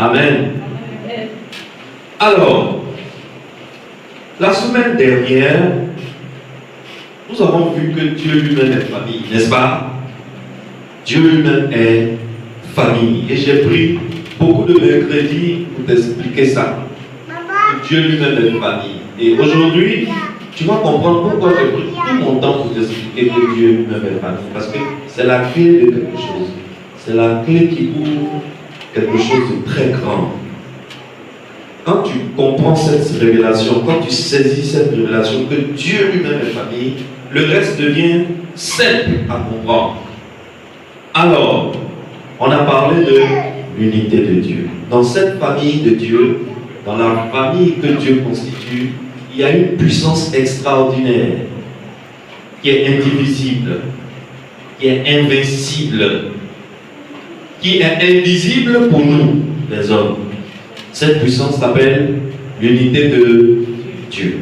Amen. Alors, la semaine dernière, nous avons vu que Dieu lui-même est famille, n'est-ce pas? Dieu lui-même est famille. Et j'ai pris beaucoup de mercredis pour t'expliquer ça. Que Dieu lui-même est famille. Et aujourd'hui, tu vas comprendre pourquoi j'ai pris tout mon temps pour t'expliquer que Dieu lui-même est famille. Parce que c'est la clé de quelque chose. C'est la clé qui ouvre quelque chose de très grand. Quand tu comprends cette révélation, quand tu saisis cette révélation que Dieu lui-même est famille, le reste devient simple à comprendre. Alors, on a parlé de l'unité de Dieu. Dans cette famille de Dieu, dans la famille que Dieu constitue, il y a une puissance extraordinaire qui est indivisible, qui est invincible, qui est invisible pour nous, les hommes. Cette puissance s'appelle l'unité de Dieu.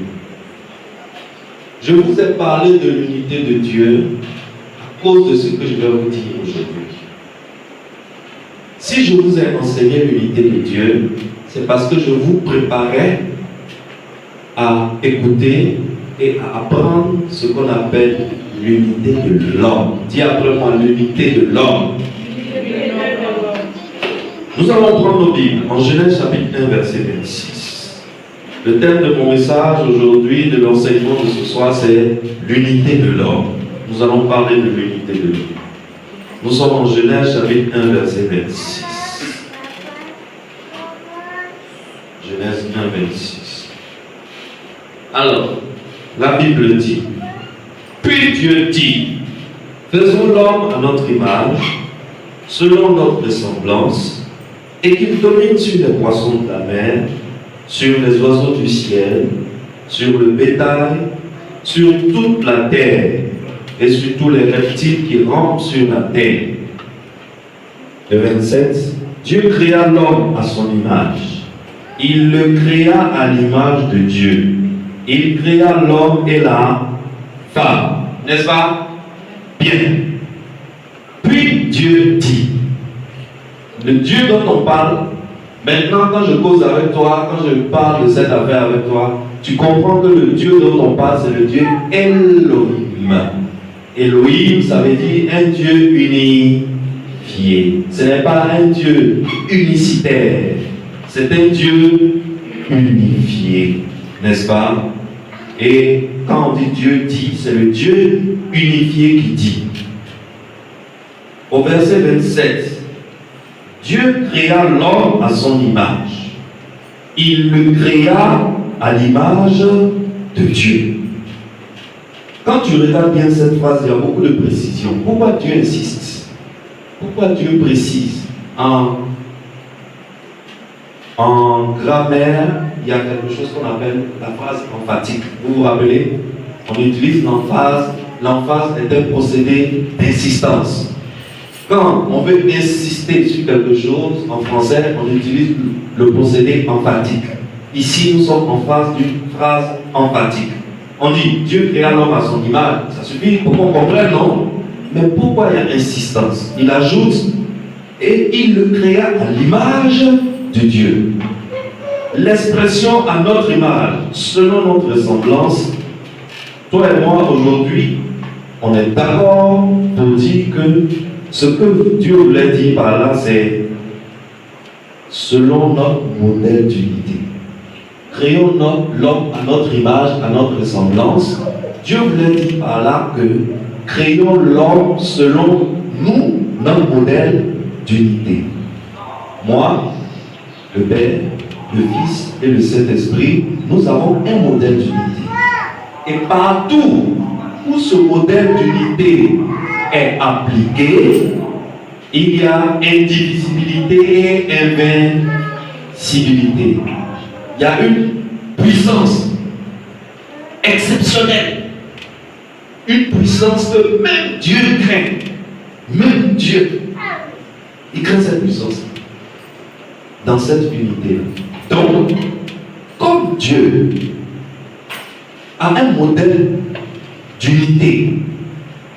Je vous ai parlé de l'unité de Dieu à cause de ce que je vais vous dire aujourd'hui. Si je vous ai enseigné l'unité de Dieu, c'est parce que je vous préparais à écouter et à apprendre ce qu'on appelle l'unité de l'homme. Dis après moi, l'unité de l'homme. Nous allons prendre nos Bibles en Genèse chapitre 1, verset 26. Le thème de mon message aujourd'hui, de l'enseignement de ce soir, c'est l'unité de l'homme. Nous allons parler de l'unité de l'homme. Nous sommes en Genèse chapitre 1, verset 26. Genèse 1, 26. Alors, la Bible dit, puis Dieu dit, faisons l'homme à notre image, selon notre ressemblance, et qu'il domine sur les poissons de la mer, sur les oiseaux du ciel, sur le bétail, sur toute la terre, et sur tous les reptiles qui rampent sur la terre. Le 27, Dieu créa l'homme à son image. Il le créa à l'image de Dieu. Il créa l'homme et la femme. N'est-ce pas? Bien. Puis Dieu dit, le Dieu dont on parle, maintenant quand je cause avec toi, quand je parle de cette affaire avec toi, tu comprends que le Dieu dont on parle, c'est le Dieu Elohim. Elohim, ça veut dire un Dieu unifié. Ce n'est pas un Dieu unicitaire, c'est un Dieu unifié, n'est-ce pas? Et quand on dit Dieu dit, c'est le Dieu unifié qui dit. Au verset 27, Dieu créa l'homme à son image. Il le créa à l'image de Dieu. Quand tu regardes bien cette phrase, il y a beaucoup de précision. Pourquoi Dieu insiste? Pourquoi Dieu précise? En grammaire, il y a quelque chose qu'on appelle la phrase emphatique. Vous vous rappelez? On utilise l'emphase. L'emphase est un procédé d'insistance. Quand on veut insister sur quelque chose, en français, on utilise le procédé emphatique. Ici, nous sommes en face d'une phrase emphatique. On dit, Dieu créa l'homme à son image. Ça suffit pour qu'on comprenne, non? Mais pourquoi il y a insistance? Il ajoute, et il le créa à l'image de Dieu. L'expression à notre image, selon notre ressemblance, toi et moi, aujourd'hui, on est d'accord pour dire que ce que Dieu voulait dire par là, c'est selon notre modèle d'unité. Créons l'homme à notre image, à notre ressemblance. Dieu voulait dire par là que créons l'homme selon nous, notre modèle d'unité. Moi, le Père, le Fils et le Saint-Esprit, nous avons un modèle d'unité. Et partout où ce modèle d'unité est appliqué, il y a indivisibilité et invincibilité. Il y a une puissance exceptionnelle, une puissance que même Dieu craint. Même Dieu, il craint cette puissance dans cette unité. Donc, comme Dieu a un modèle d'unité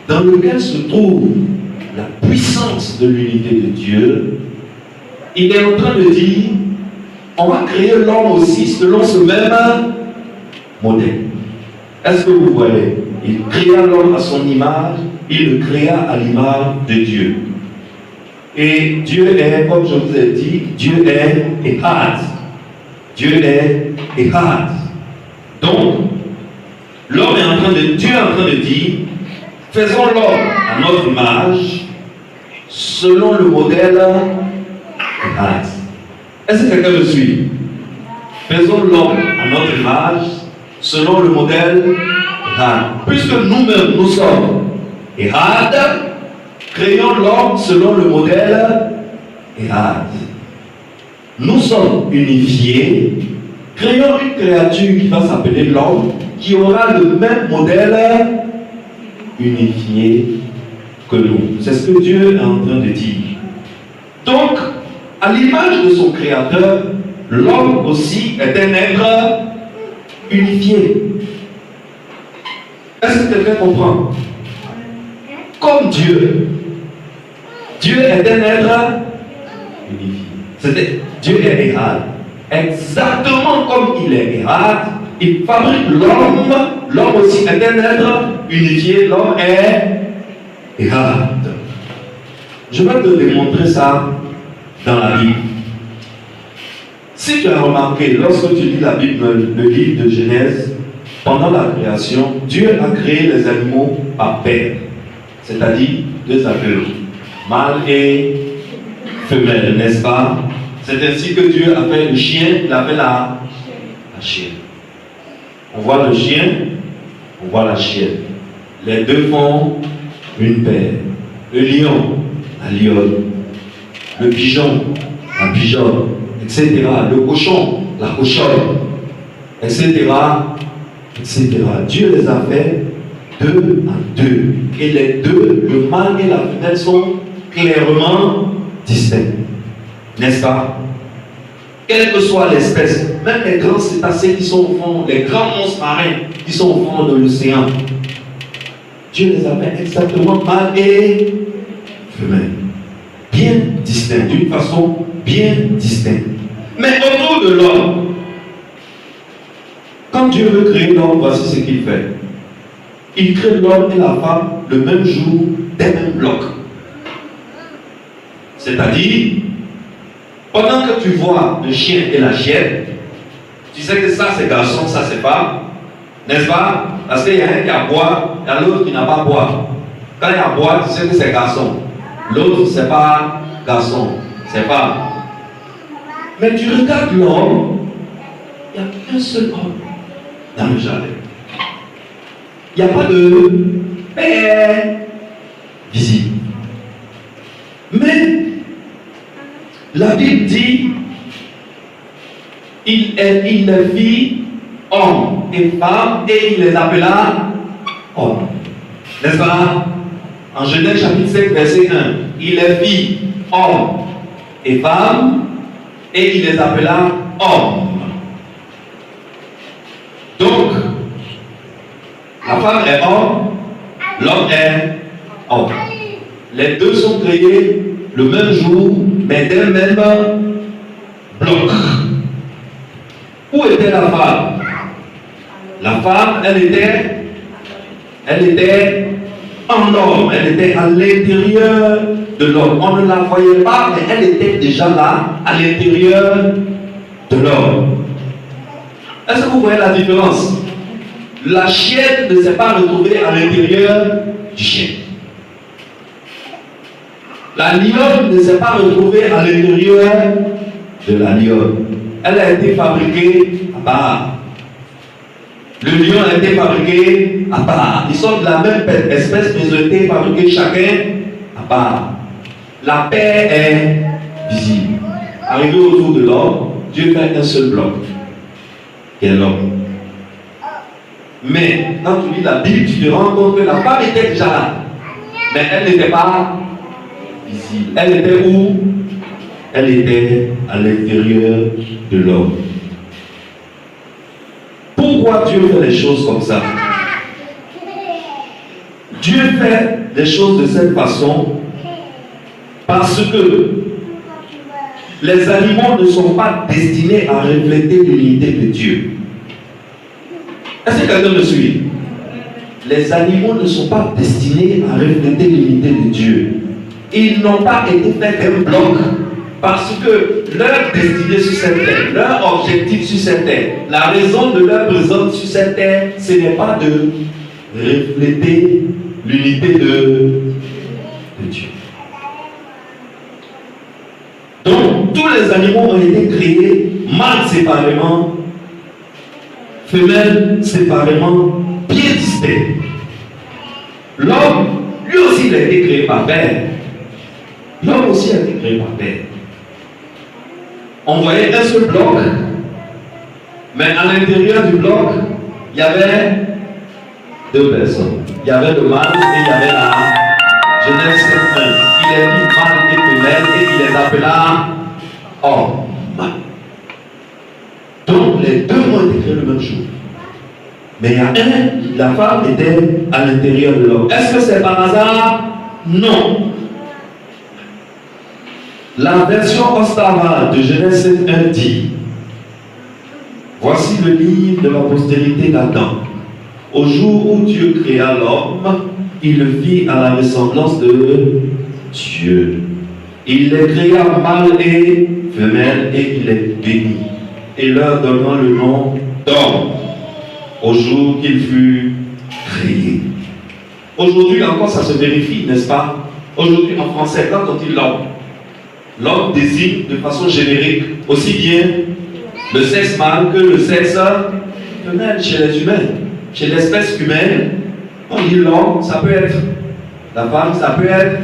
dans lequel se trouve la puissance de l'unité de Dieu, il est en train de dire, on va créer l'homme aussi selon ce même modèle. Est-ce que vous voyez? Il créa l'homme à son image, il le créa à l'image de Dieu. Et Dieu est, comme je vous ai dit, Dieu est Ehad. Dieu est Ehad. Donc, Dieu est en train de dire, faisons l'homme à notre image, selon le modèle Ehad. Est-ce que quelqu'un me suit? Faisons l'homme à notre image, selon le modèle Ehad. Puisque nous-mêmes, nous sommes Ehad, créons l'homme selon le modèle Ehad. Nous sommes unifiés, créons une créature qui va s'appeler l'homme, qui aura le même modèle unifié que nous. C'est ce que Dieu est en train de dire. Donc, à l'image de son créateur, l'homme aussi est un être unifié. Est-ce que quelqu'un comprend? Comme Dieu est un être unifié. Dieu est Ehad. Exactement comme il est Ehad, il fabrique l'homme. L'homme aussi est un être unifié. L'homme est Ehad. Je vais te démontrer ça dans la Bible. Si tu as remarqué, lorsque tu lis la Bible, le livre de Genèse, pendant la création, Dieu a créé les animaux par paire, c'est-à-dire deux aveugles, mâle et femelle, n'est-ce pas? C'est ainsi que Dieu a fait le chien, il a fait la chienne. On voit le chien, on voit la chienne. Les deux font une paire. Le lion, la lionne. Le pigeon, la pigeonne, etc. Le cochon, la cochonne, etc. etc. Dieu les a fait deux à deux. Et les deux, le mâle et la femelle, sont clairement distincts. N'est-ce pas? Quelle que soit l'espèce, même les grands cétacés qui sont au fond, les grands monstres marins qui sont au fond de l'océan, Dieu les a fait exactement mâle et femelle. Bien distincts, d'une façon bien distincte. Mais autour de l'homme, quand Dieu veut créer l'homme, voici ce qu'il fait. Il crée l'homme et la femme le même jour, des mêmes blocs. C'est-à-dire, pendant que tu vois le chien et la chienne, tu sais que ça c'est garçon, ça c'est femme, n'est-ce pas? Parce qu'il y a un qui a boire, il y a l'autre qui n'a pas boire. Quand il y a boire, tu sais que c'est garçon. L'autre c'est pas garçon, c'est femme. Mais tu regardes l'homme, il n'y a qu'un seul homme dans le jardin. Il n'y a pas de père visible. Mais la Bible dit, il les fit hommes et femmes et il les appela hommes. N'est-ce pas? En Genèse chapitre 5, verset 1, il les fit hommes et femmes et il les appela hommes. Donc, la femme est homme, l'homme est homme. Les deux sont créés le même jour, mais d'un même bloc. Où était la femme? La femme, elle était en homme, elle était à l'intérieur de l'homme. On ne la voyait pas, mais elle était déjà là, à l'intérieur de l'homme. Est-ce que vous voyez la différence? La chienne ne s'est pas retrouvée à l'intérieur du chien. La lionne ne s'est pas retrouvée à l'intérieur de la lionne. Elle a été fabriquée à part. Le lion a été fabriqué à part. Ils sont de la même espèce, mais ils ont été fabriqués chacun à part. La paix est visible. Arrivé autour de l'homme, Dieu fait un seul bloc, qui est l'homme. Mais quand tu lis la Bible, tu te rends compte que la femme était déjà là. Mais elle n'était pas visible. Elle était où? Elle était à l'intérieur de l'homme. Pourquoi Dieu fait les choses comme ça? Dieu fait les choses de cette façon parce que les animaux ne sont pas destinés à refléter l'unité de Dieu. Est-ce que quelqu'un me suit? Les animaux ne sont pas destinés à refléter l'unité de Dieu. Ils n'ont pas été faits un bloc parce que leur destinée sur cette terre, leur objectif sur cette terre, la raison de leur présence sur cette terre, ce n'est pas de refléter l'unité de Dieu. Donc, tous les animaux ont été créés mâles séparément, femelles séparément, bien distincts. L'homme, lui aussi, il a été créé par Père. L'homme aussi a été créé par Père. On voyait un seul bloc, mais à l'intérieur du bloc, il y avait deux personnes. Il y avait le mâle et il y avait la Genèse 1. Il est dit mâle et femelle et il les appela hommes. Donc les deux ont été créés le même jour. Mais il y a la femme était à l'intérieur de l'homme. Est-ce que c'est par hasard? Non. La version Ostava de Genèse 1 dit: voici le livre de la postérité d'Adam. Au jour où Dieu créa l'homme, il le fit à la ressemblance de Dieu. Il les créa mâle et femelle et il les bénit, et leur donna le nom d'homme au jour qu'il fut créé. Aujourd'hui encore, ça se vérifie, n'est-ce pas? Aujourd'hui en français, quand on dit l'homme, l'homme désigne de façon générique aussi bien le sexe mâle que le sexe femelle chez les humains. Chez l'espèce humaine, on dit l'homme, ça peut être la femme, ça peut être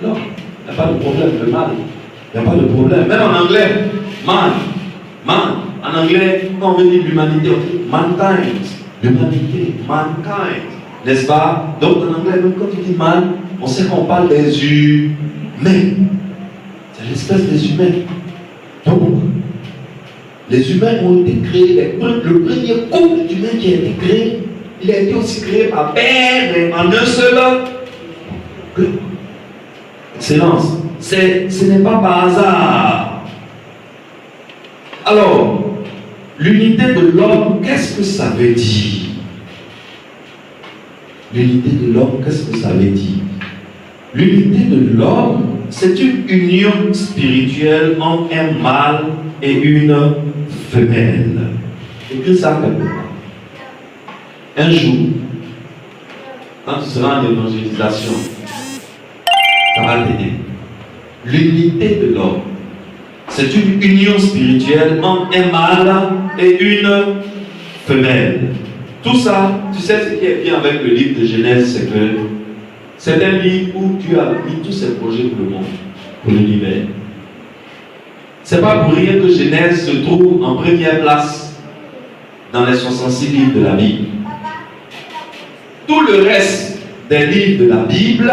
l'homme. Il n'y a pas de problème, le mâle. Il n'y a pas de problème. Même en anglais, man. En anglais, quand on veut dire l'humanité, on dit mankind. L'humanité, mankind. N'est-ce pas? Donc en anglais, même quand tu dis man, on sait qu'on parle des humains. C'est l'espèce des humains. Donc, les humains ont été créés, le premier couple d'humains qui a été créé, il a été aussi créé par Père, mais en un seul. Excellence. Ce n'est pas par hasard. Alors, l'unité de l'homme, qu'est-ce que ça veut dire? L'unité de l'homme, qu'est-ce que ça veut dire? L'unité de l'homme, c'est une union spirituelle entre un mâle et une femelle. Écris ça quelque part. Un jour, quand tu seras en évangélisation, ça va t'aider. L'unité de l'homme, c'est une union spirituelle entre un mâle et une femelle. Tout ça, tu sais ce qui est bien avec le livre de Genèse, c'est que c'est un livre où Dieu a mis tous ses projets pour le monde, pour l'univers. Ce n'est pas pour rien que Genèse se trouve en première place dans les 66 livres de la Bible. Tout le reste des livres de la Bible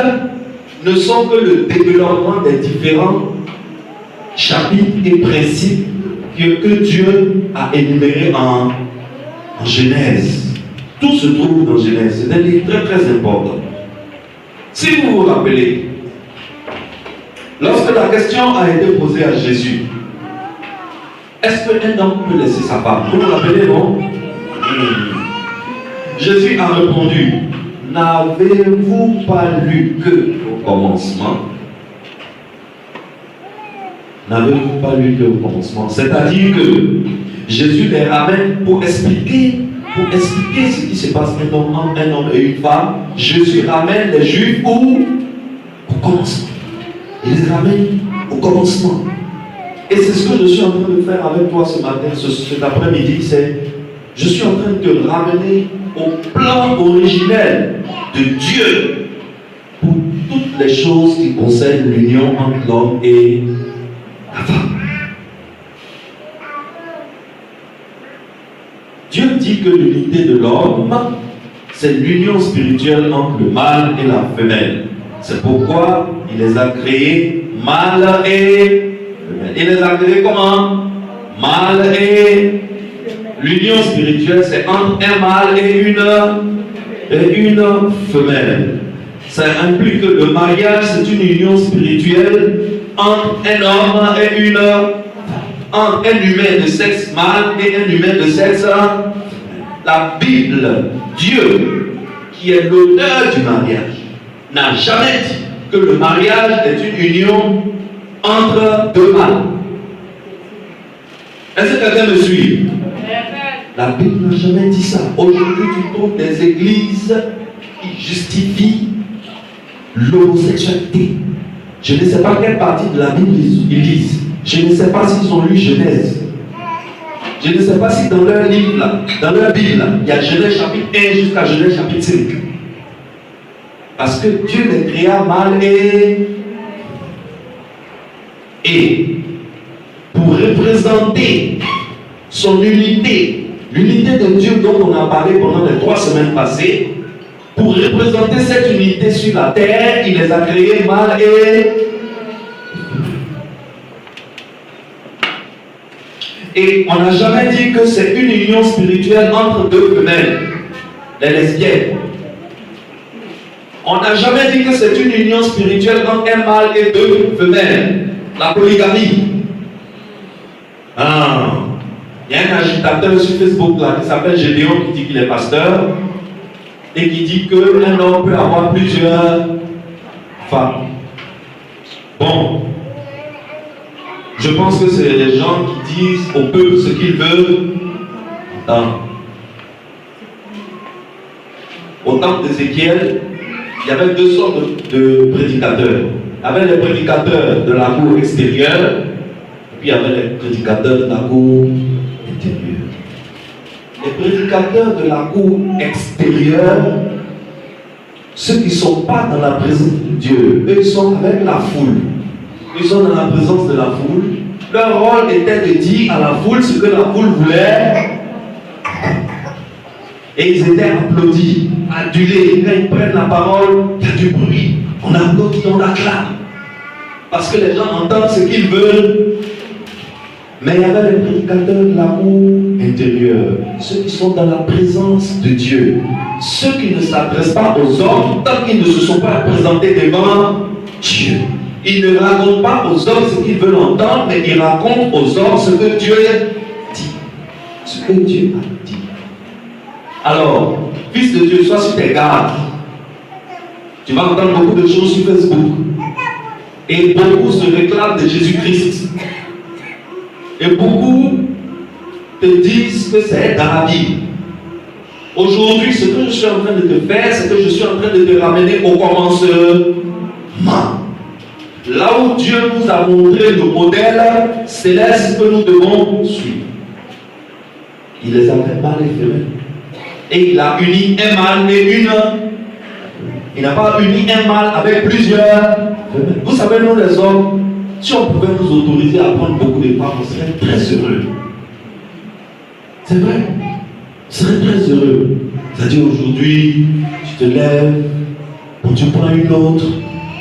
ne sont que le développement des différents chapitres et principes que Dieu a énumérés en Genèse. Tout se trouve dans Genèse. C'est un livre très très important. Si vous vous rappelez, lorsque la question a été posée à Jésus, est-ce qu'un homme peut laisser sa femme? Vous vous rappelez, non? Jésus a répondu: n'avez-vous pas lu que au commencement? N'avez-vous pas lu que au commencement? C'est-à-dire que Jésus les ramène pour expliquer ce qui se passe maintenant entre un homme et une femme. Jésus ramène les Juifs au commencement. Il les ramène au commencement. Et c'est ce que je suis en train de faire avec toi ce matin, cet après-midi. Je suis en train de te ramener au plan originel de Dieu pour toutes les choses qui concernent l'union entre l'homme et la femme. Dieu dit que l'unité de l'homme, c'est l'union spirituelle entre le mâle et la femelle. C'est pourquoi il les a créés mâle et femelle. Il les a créés comment? Mâle et l'union spirituelle, c'est entre un mâle et une femelle. Ça implique que le mariage, c'est une union spirituelle entre un homme et une femme, entre un humain de sexe mâle et un humain de sexe féminin. La Bible, Dieu, qui est l'auteur du mariage, n'a jamais dit que le mariage est une union entre deux mâles. Est-ce que quelqu'un me suit? La Bible n'a jamais dit ça. Aujourd'hui, tu trouves des églises qui justifient l'homosexualité. Je ne sais pas quelle partie de la Bible ils lisent. Je ne sais pas s'ils ont lu Genèse. Je ne sais pas si dans leur livre, là, dans leur Bible, là, il y a Genèse chapitre 1 jusqu'à Genèse chapitre 5. Parce que Dieu les créa mâle et pour représenter son unité, l'unité de Dieu dont on a parlé pendant les 3 semaines passées, pour représenter cette unité sur la terre, il les a créés mâle et on n'a jamais dit que c'est une union spirituelle entre deux femelles, les lesbiennes. On n'a jamais dit que c'est une union spirituelle entre un mâle et deux femelles, la polygamie. Il y a un agitateur sur Facebook là, qui s'appelle Gédéon, qui dit qu'il est pasteur et qui dit qu'un homme peut avoir plusieurs femmes. Bon, je pense que c'est les gens qui disent au peuple ce qu'ils veulent entendre. Au temps d'Ézéchiel, il y avait 2 sortes de prédicateurs. Il y avait les prédicateurs de la cour extérieure, et puis il y avait les prédicateurs de la cour intérieure. Les prédicateurs de la cour extérieure, ceux qui ne sont pas dans la présence de Dieu, eux ils sont avec la foule. Ils sont dans la présence de la foule. Leur rôle était de dire à la foule ce que la foule voulait. Et ils étaient applaudis, adulés. Quand ils prennent la parole, il y a du bruit. On applaudit, on acclame. Parce que les gens entendent ce qu'ils veulent. Mais il y avait les prédicateurs de la cour intérieure, ceux qui sont dans la présence de Dieu, ceux qui ne s'adressent pas aux hommes tant qu'ils ne se sont pas présentés devant Dieu. Ils ne racontent pas aux hommes ce qu'ils veulent entendre, mais ils racontent aux hommes ce que Dieu dit. Ce que Dieu a dit. Alors, fils de Dieu, sois sur tes gardes. Tu vas entendre beaucoup de choses sur Facebook. Et beaucoup se réclament de Jésus-Christ. Et beaucoup te disent que c'est dans la Bible. Aujourd'hui, ce que je suis en train de te faire, c'est que je suis en train de te ramener au commencement. Là où Dieu nous a montré le modèle céleste que nous devons suivre. Il les a fait mâle et femelle. Et il a uni un mâle et une. Il n'a pas uni un mâle avec plusieurs femelles. Vous savez, nous les hommes, si on pouvait nous autoriser à prendre beaucoup de femmes, on serait très heureux. C'est vrai. On serait très heureux. C'est-à-dire aujourd'hui, tu te lèves, bon, tu prends une autre.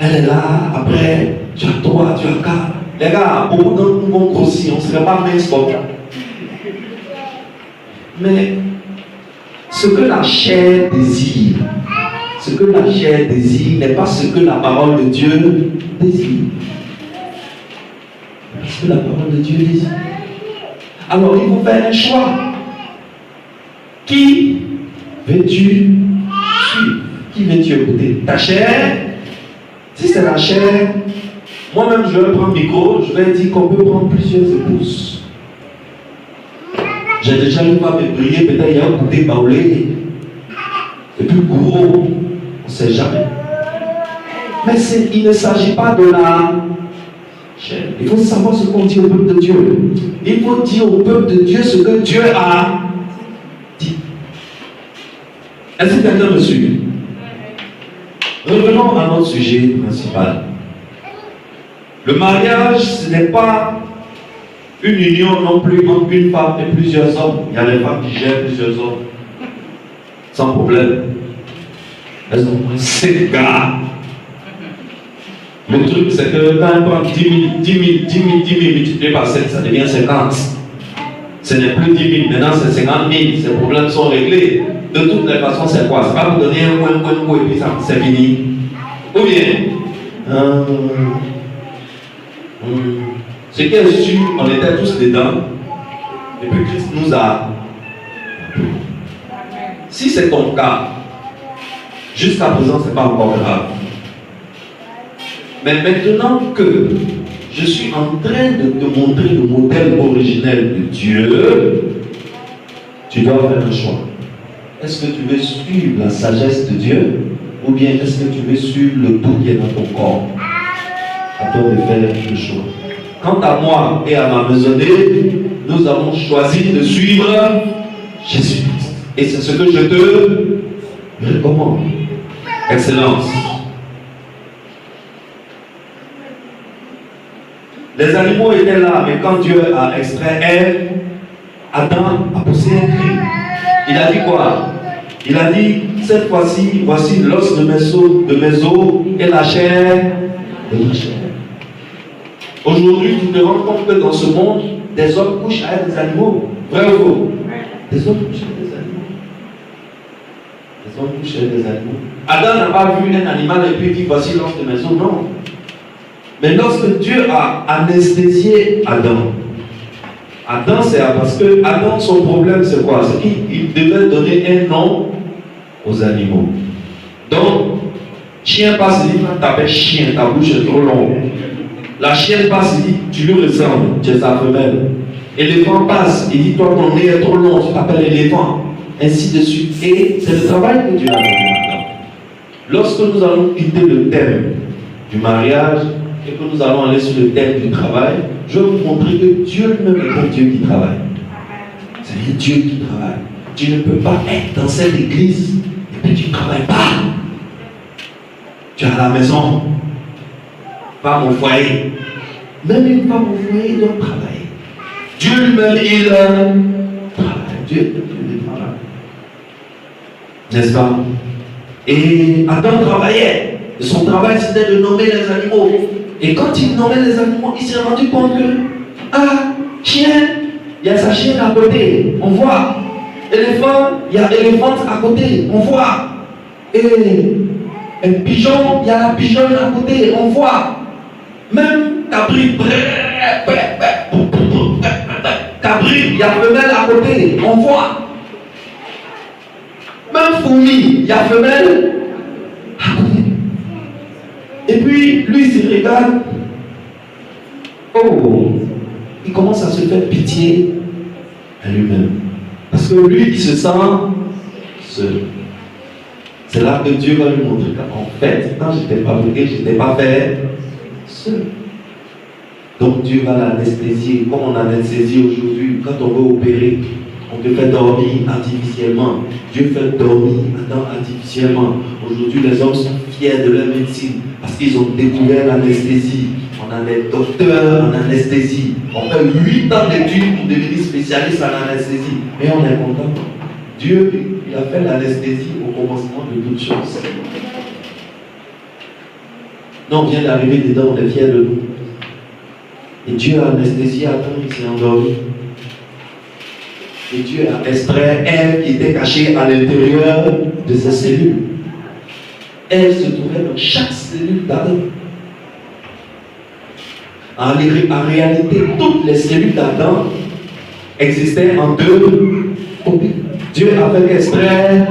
Elle est là, après, tu as 3, tu as 4. Les gars, beaucoup d'entre nous vont grossir, on ne serait pas mince comme ça. Mais ce que la chair désire, n'est pas ce que la parole de Dieu désire. Ce que la parole de Dieu désire. Alors il faut faire un choix. Qui veux-tu suivre? Qui veux-tu écouter? Ta chair? Si c'est la chair, moi-même je vais prendre le micro, je vais dire qu'on peut prendre plusieurs épouses. J'ai déjà une femme briller, peut-être il y a un côté baoulé. Et puis gros, on ne sait jamais. Mais il ne s'agit pas de la chair. Il faut savoir ce qu'on dit au peuple de Dieu. Il faut dire au peuple de Dieu ce que Dieu a dit. Est-ce que quelqu'un me suit? Revenons à notre sujet principal. Le mariage, ce n'est pas une union non plus entre une femme et plusieurs hommes. Il y a des femmes qui gèrent plusieurs hommes. Sans problème. Elles ont 5 gars. Le truc, c'est que quand elles prennent 10 000 multiplié par 7, ça devient 50. Ce n'est plus 10 000, maintenant c'est 50 000. Ces problèmes sont réglés. De toutes les façons, c'est quoi? C'est pas vous donner un coin et puis ça, c'est fini. Ou bien, Ce qui est sûr, on était tous dedans. Et puis Christ nous a. Si c'est ton cas, jusqu'à présent, ce n'est pas encore grave. Mais maintenant que je suis en train de te montrer le modèle originel de Dieu, tu dois faire un choix. Est-ce que tu veux suivre la sagesse de Dieu ou bien est-ce que tu veux suivre le tout qui est dans ton corps? À toi de faire le choix. Quant à moi et à ma maisonnée, nous avons choisi de suivre Jésus-Christ. Et c'est ce que je te recommande. Excellence. Les animaux étaient là, mais quand Dieu a extrait Ève, Adam a poussé un cri. Il a dit quoi? Il a dit, cette fois-ci, voici l'os de mes os et la chair de ma chair. Aujourd'hui, tu te rends compte que dans ce monde, des hommes couchent avec des animaux. Vrai ou faux? Des hommes couchent avec des animaux. Des hommes couchent avec des animaux. Adam n'a pas vu un animal et puis il dit, voici l'os de mes os. Non. Mais lorsque Dieu a anesthésié Adam, c'est parce que Adam, son problème, c'est quoi? C'est qu'il devait donner un nom aux animaux. Donc, chien passe, il dit, t'appelles chien, ta bouche est trop longue. La chienne passe, il dit, tu lui ressembles, tu es sa femelle. Éléphant passe, il dit, toi, ton nez est trop long, tu t'appelles éléphant. Ainsi de suite. Et c'est le travail que Dieu a fait maintenant. Lorsque nous allons quitter le thème du mariage, et que nous allons aller sur le thème du travail, je vais vous montrer que Dieu lui-même est un Dieu qui travaille. C'est un Dieu qui travaille. Tu ne peux pas être dans cette église et puis tu ne travailles pas. Tu es à la maison, femme au foyer. Même une femme au foyer doit travailler. Dieu lui-même, il travaille. Dieu travaille. N'est-ce pas? Et Adam travaillait. Et son travail, c'était de nommer les animaux. Et quand il nommait les animaux, il s'est rendu compte que, chien, il y a sa chienne à côté, on voit. Éléphant, il y a éléphante à côté, on voit. Et un pigeon, il y a la pigeonne à côté, on voit. Même cabri, il y a femelle à côté, on voit. Même fourmi, il y a femelle à côté. Et puis, lui, il se regarde. Oh, il commence à se faire pitié à lui-même. Parce que lui, il se sent seul. C'est là que Dieu va lui montrer qu'en fait, quand je n'étais pas fabriqué, je n'étais pas fait seul. Donc Dieu va l'anesthésier, comme on anesthésie aujourd'hui. Quand on veut opérer, on te fait dormir artificiellement. Dieu fait dormir Adam artificiellement. Aujourd'hui, les hommes sont fiers de leur médecine parce qu'ils ont découvert l'anesthésie. On a des docteurs en anesthésie. On fait 8 ans d'études pour devenir spécialiste en anesthésie. Mais on est content. Dieu, il a fait l'anesthésie au commencement de toutes choses. Nous, on vient d'arriver dedans, on est fiers de nous. Et Dieu a anesthésié Adam, il s'est endormi. Et Dieu a extrait Ève qui était cachée à l'intérieur de ses cellules. Elle se trouvait dans chaque cellule d'Adam. En réalité, toutes les cellules d'Adam existaient en 2 copies. Dieu a fait extraire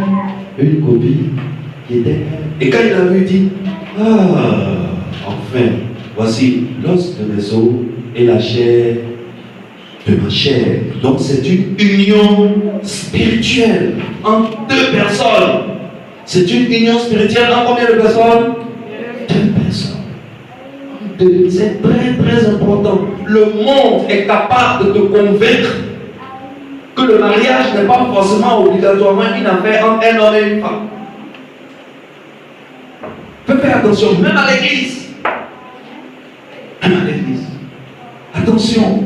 une copie qui était elle. Et quand il a vu, il dit, enfin, voici l'os de mes os et la chair de ma chair. Donc c'est une union spirituelle entre 2 personnes. C'est une union spirituelle en combien de personnes? 2 personnes. C'est très très important. Le monde est capable de te convaincre que le mariage n'est pas forcément obligatoirement une affaire entre un homme et une femme. Fais faire attention, même à l'église. Même à l'église. Attention.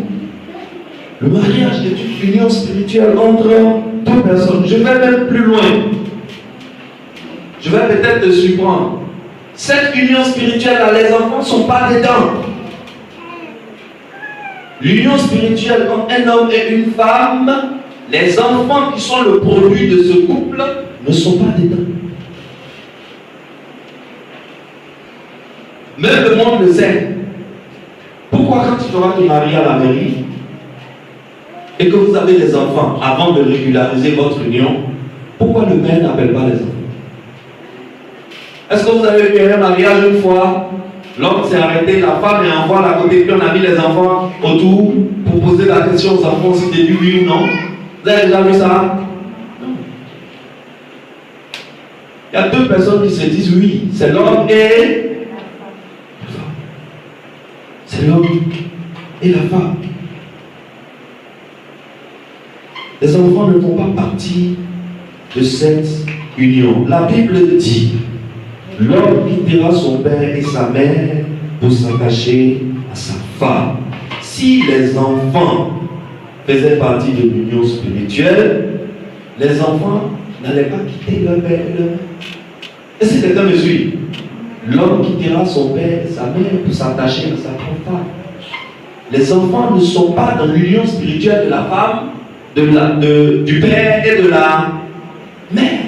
Le mariage est une union spirituelle entre 2 personnes. Je vais même plus loin. Je vais peut-être te surprendre. Cette union spirituelle, là, les enfants ne sont pas dedans. L'union spirituelle entre un homme et une femme, les enfants qui sont le produit de ce couple ne sont pas dedans. Même le monde le sait. Pourquoi toi qui maries à la mairie et que vous avez des enfants avant de régulariser votre union, pourquoi le père n'appelle pas les enfants? Est-ce que vous avez vu un mariage une fois? L'homme s'est arrêté, la femme est en voile à côté, puis on a mis les enfants autour pour poser la question aux enfants si c'était oui ou non. Vous avez déjà vu ça? Non. Il y a deux personnes qui se disent oui, c'est l'homme et la femme. C'est l'homme et la femme. Les enfants ne font pas partie de cette union. La Bible dit: l'homme quittera son père et sa mère pour s'attacher à sa femme. Si les enfants faisaient partie de l'union spirituelle, les enfants n'allaient pas quitter leur père et leur mère. Est-ce que quelqu'un me suit? L'homme quittera son père et sa mère pour s'attacher à sa propre femme. Les enfants ne sont pas dans l'union spirituelle de la femme, du père et de la mère.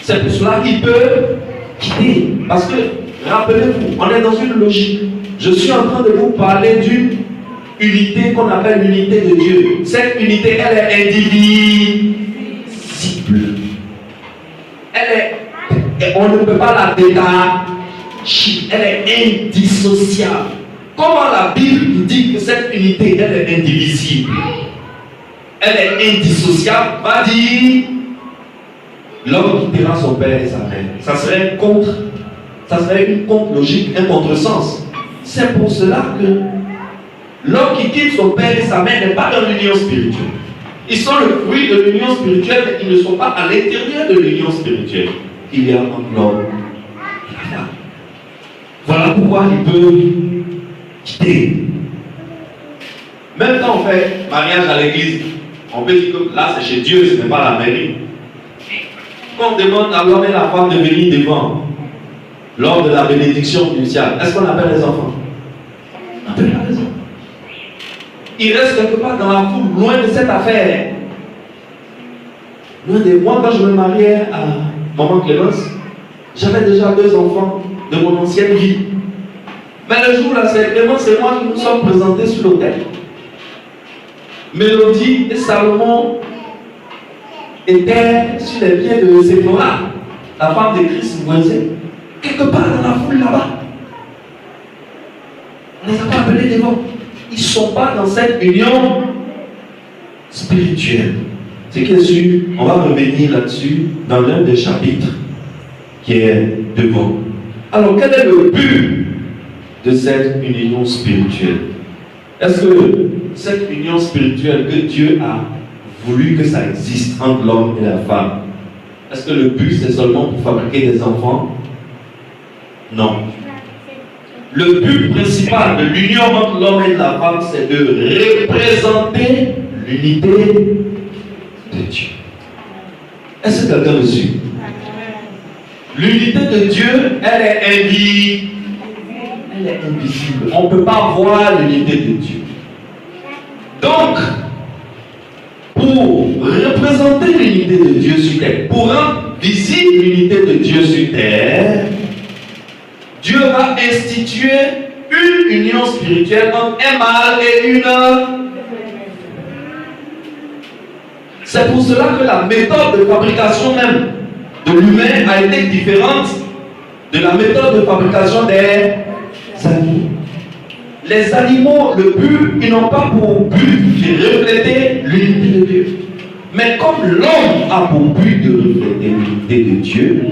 C'est pour cela qu'ils peuvent quitter. Parce que, rappelez-vous, on est dans une logique. Je suis en train de vous parler d'une unité qu'on appelle l'unité de Dieu. Cette unité, elle est indivisible. On ne peut pas la détacher. Elle est indissociable. Comment la Bible dit que cette unité, elle est indivisible? Elle est indissociable, va dire l'homme quittera son père et sa mère. Ça serait une contre-logique, un contresens. C'est pour cela que l'homme qui quitte son père et sa mère n'est pas dans l'union spirituelle. Ils sont le fruit de l'union spirituelle, mais ils ne sont pas à l'intérieur de l'union spirituelle. Il y a un l'homme et la femme. Voilà pourquoi ils peuvent quitter. Même quand on fait mariage à l'église, on peut dire que là c'est chez Dieu, ce n'est pas la mairie. Quand on demande à l'homme et la femme de venir devant, lors de la bénédiction nuptiale, est-ce qu'on appelle les enfants? On appelle pas les enfants. Ils restent quelque part dans la foule, loin de cette affaire. Loin de moi, quand je me mariais à Maman Clémence, j'avais déjà 2 enfants de mon ancienne vie. Mais le jour là, c'est Clémence et moi qui nous sommes présentés sur l'autel. Mélodie et Salomon étaient sur les pieds de Séphora, la femme de Christ voisin, quelque part dans la foule là-bas. On ne les a pas appelés devant. Ils ne sont pas dans cette union spirituelle. Ce qui est sûr, on va revenir là-dessus dans l'un des chapitres qui est devant. Alors, quel est le but de cette union spirituelle? Est-ce que cette union spirituelle que Dieu a voulu que ça existe entre l'homme et la femme, est-ce que le but c'est seulement pour fabriquer des enfants? Non. Le but principal de l'union entre l'homme et la femme, c'est de représenter l'unité de Dieu. Est-ce que quelqu'un me suit? L'unité de Dieu, elle est invisible. Elle est invisible. On ne peut pas voir l'unité de Dieu. Donc, pour représenter l'unité de Dieu sur terre, pour rendre visible l'unité de Dieu sur terre, Dieu va instituer une union spirituelle entre un mâle et une femme. C'est pour cela que la méthode de fabrication même de l'humain a été différente de la méthode de fabrication des animaux. Les animaux, le but, ils n'ont pas pour but de refléter l'unité de Dieu. Mais comme l'homme a pour but de refléter l'unité de Dieu,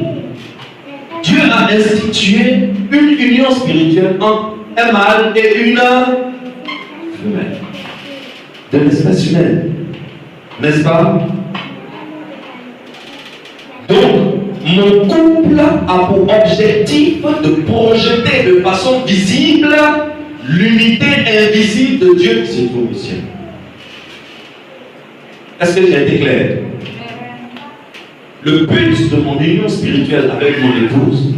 Dieu a institué une union spirituelle entre un mâle et une femelle de l'espèce humaine. N'est-ce pas? Donc, mon couple a pour objectif de projeter de façon visible l'unité invisible de Dieu qui se trouve au ciel. Est-ce que j'ai été clair? Le but de mon union spirituelle avec mon épouse,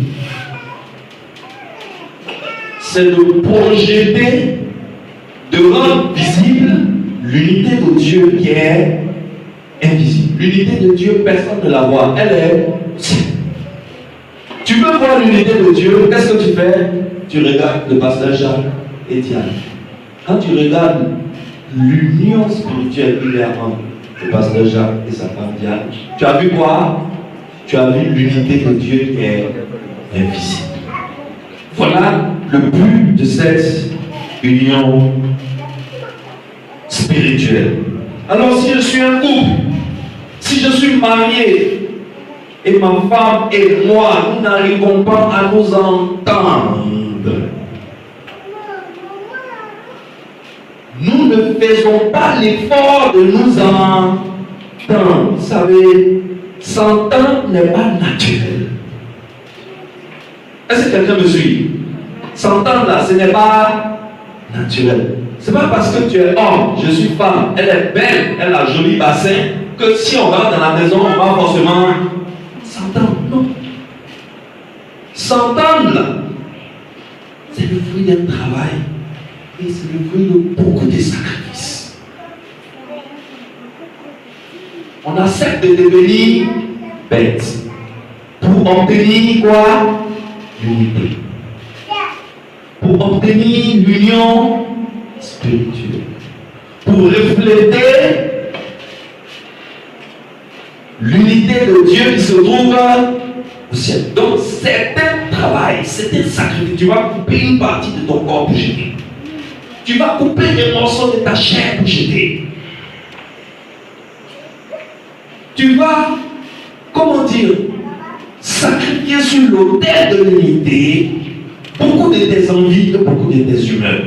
c'est de projeter, de rendre visible l'unité de Dieu qui est invisible. L'unité de Dieu, personne ne la voit. Elle est... Tu veux voir l'unité de Dieu, qu'est-ce que tu fais? Tu regardes le pasteur Jacques et Diane. Quand tu regardes l'union spirituelle qu'il y a entre le pasteur Jacques et sa femme Diane, tu as vu quoi? Tu as vu l'unité de Dieu qui est invisible. Voilà le but de cette union spirituelle. Alors si je suis un couple, si je suis marié et ma femme et moi, nous n'arrivons pas à nous entendre, nous ne faisons pas l'effort de nous entendre. Vous savez, s'entendre n'est pas naturel. Est-ce que quelqu'un me suit? S'entendre là, ce n'est pas naturel. Ce n'est pas parce que tu es homme, je suis femme, elle est belle, elle a un joli bassin, que si on va dans la maison, on va forcément s'entendre. Non. S'entendre là, c'est le fruit d'un travail et c'est le fruit de beaucoup de sacrifices. On accepte de devenir bête pour obtenir quoi? L'unité. Pour obtenir l'union spirituelle. Pour refléter l'unité de Dieu qui se trouve au ciel. Donc c'est un travail, c'est un sacrifice. Tu vas couper une partie de ton corps pour jeter. Tu vas couper des morceaux de ta chair pour jeter. Tu vas, comment dire, sacrifier sur l'autel de l'unité beaucoup de tes envies et beaucoup de tes humeurs.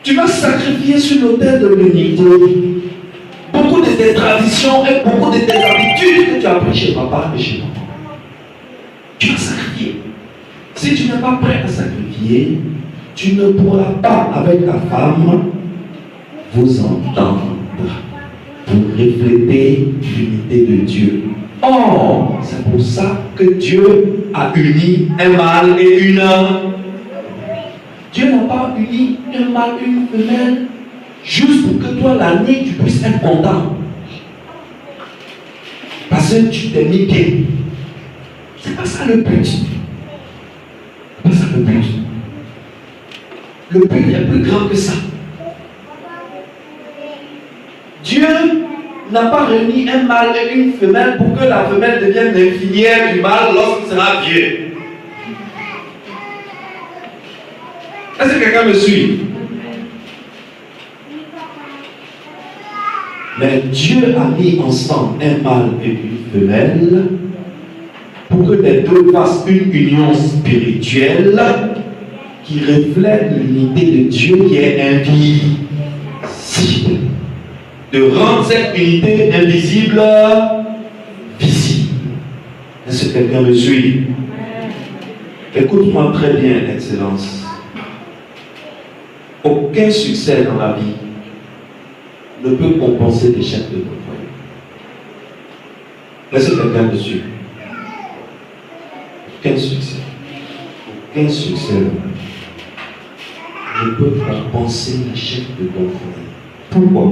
Tu vas sacrifier sur l'autel de l'unité beaucoup de tes traditions et beaucoup de tes habitudes que tu as appris chez papa et chez maman. Tu vas sacrifier. Si tu n'es pas prêt à sacrifier, tu ne pourras pas avec ta femme vous entendre pour refléter l'unité de Dieu. Or, c'est pour ça que Dieu a uni un mâle et une femme. Dieu n'a pas uni un mâle et une femelle juste pour que toi, l'année, tu puisses être content. Parce que tu t'es mis bien. C'est pas ça le but. C'est pas ça le but. Le but est plus grand que ça. Dieu n'a pas réuni un mâle et une femelle pour que la femelle devienne l'infinière du mâle lorsqu'il sera vieux. Est-ce que quelqu'un me suit? Mais Dieu a mis ensemble un mâle et une femelle pour que les deux fassent une union spirituelle qui reflète l'unité de Dieu qui est invisible. De rendre cette unité invisible visible. Est-ce que quelqu'un me suit? Écoute-moi très bien, Excellence. Aucun succès dans la vie ne peut compenser l'échec de ton foyer. Est-ce que quelqu'un me suit? Aucun succès. Aucun succès ne peut compenser l'échec de ton foyer. Pourquoi?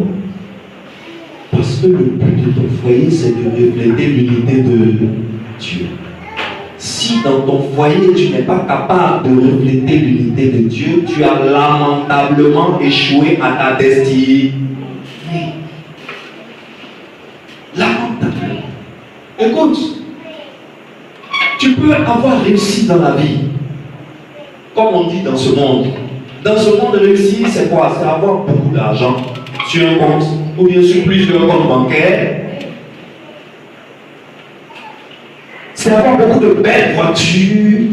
Parce que le but de ton foyer, c'est de refléter l'unité de Dieu. Si dans ton foyer, tu n'es pas capable de refléter l'unité de Dieu, tu as lamentablement échoué à ta destinée. Lamentablement. Écoute, tu peux avoir réussi dans la vie, comme on dit dans ce monde. Dans ce monde, réussir, c'est quoi? C'est avoir beaucoup d'argent sur un compte, ou bien sur plusieurs comptes bancaires. C'est avoir beaucoup de belles voitures.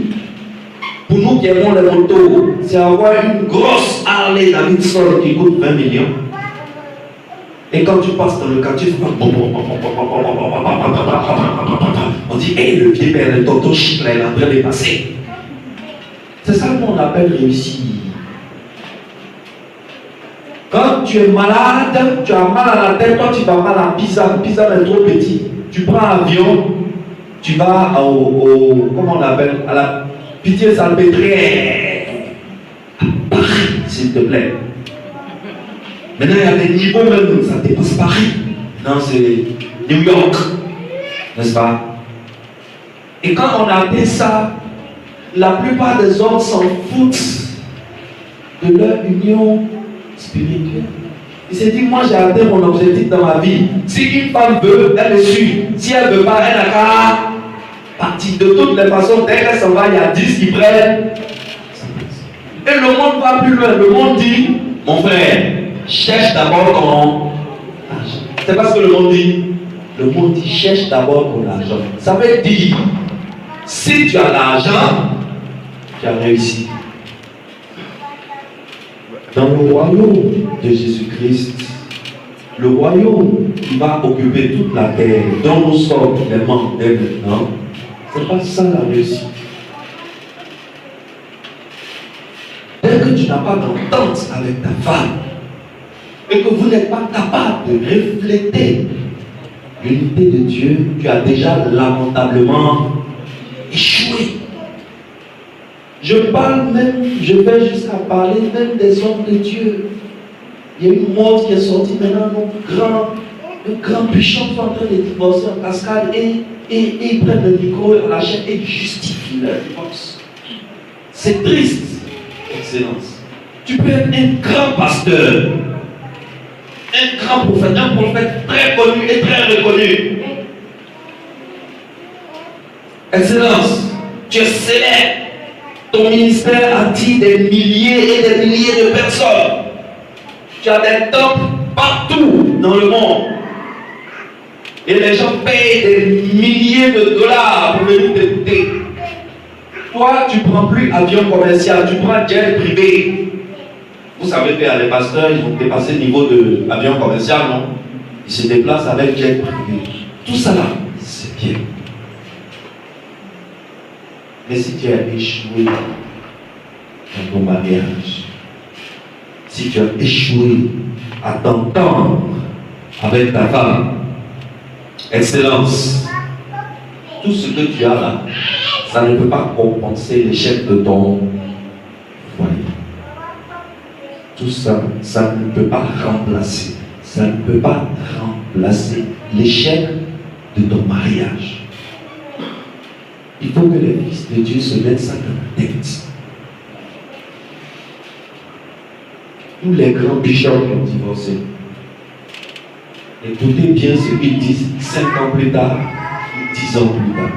Pour nous qui aimons les motos, c'est avoir une grosse Harley Davidson qui coûte 20 millions. Et quand tu passes dans le quartier, on dit, hé, le vieux père, le tonton chic, là, il est en train de passer. C'est ça qu'on appelle réussir. Quand tu es malade, tu as mal à la tête, toi tu vas mal à Pisa. Pisa est trop petit. Tu prends l'avion, tu vas comment on l'appelle, à la Pitié-Salpêtrière. À Paris, s'il te plaît. Maintenant, il y a des niveaux même, ça dépasse Paris. Non, c'est New York. N'est-ce pas? Et quand on a fait ça, la plupart des hommes s'en foutent de leur union spirituelle. Il s'est dit, moi j'ai atteint mon objectif dans ma vie. Si une femme veut, elle me suit. Si elle ne veut pas, elle n'a qu'à partir. De toutes les façons, dès qu'elle s'en va, il y a 10 qui prennent. Et le monde va plus loin. Le monde dit, mon frère, cherche d'abord ton argent. C'est pas ce que le monde dit. Le monde dit, cherche d'abord ton argent. Ça veut dire, si tu as l'argent, tu as réussi. Dans le royaume de Jésus-Christ, le royaume qui va occuper toute la terre, dont nous sommes les membres dès maintenant, ce n'est pas ça la réussite. Dès que tu n'as pas d'entente avec ta femme, et que vous n'êtes pas capable de refléter l'unité de Dieu, tu as déjà lamentablement échoué. Je parle même, je vais jusqu'à parler même des hommes de Dieu. Il y a une mode qui est sortie maintenant, un grand puissant sont en train de divorcer en cascade et ils prennent le micro et la chaîne et ils justifient leur divorce. C'est triste, Excellence. Tu peux être un grand pasteur, un grand prophète, un prophète très connu et très reconnu. Excellence, tu es célèbre. Ton ministère attire des milliers et des milliers de personnes. Tu as des tops partout dans le monde. Et les gens payent des milliers de dollars pour venir t'écouter. Toi, tu ne prends plus avion commercial, tu prends jet privé. Vous savez que les pasteurs, ils ont dépassé le niveau de avion commercial, non? Ils se déplacent avec jet privé. Tout ça là, c'est bien. Mais si tu as échoué dans ton mariage, si tu as échoué à t'entendre avec ta femme, Excellence, tout ce que tu as là, ça ne peut pas compenser l'échec de ton foyer. Tout ça, ça ne peut pas remplacer. Ça ne peut pas remplacer l'échec de ton mariage. Il faut que les fils de Dieu se mettent ça dans la tête. Tous les grands bishops qui ont divorcé, écoutez bien ce qu'ils disent 5 ans plus tard, 10 ans plus tard.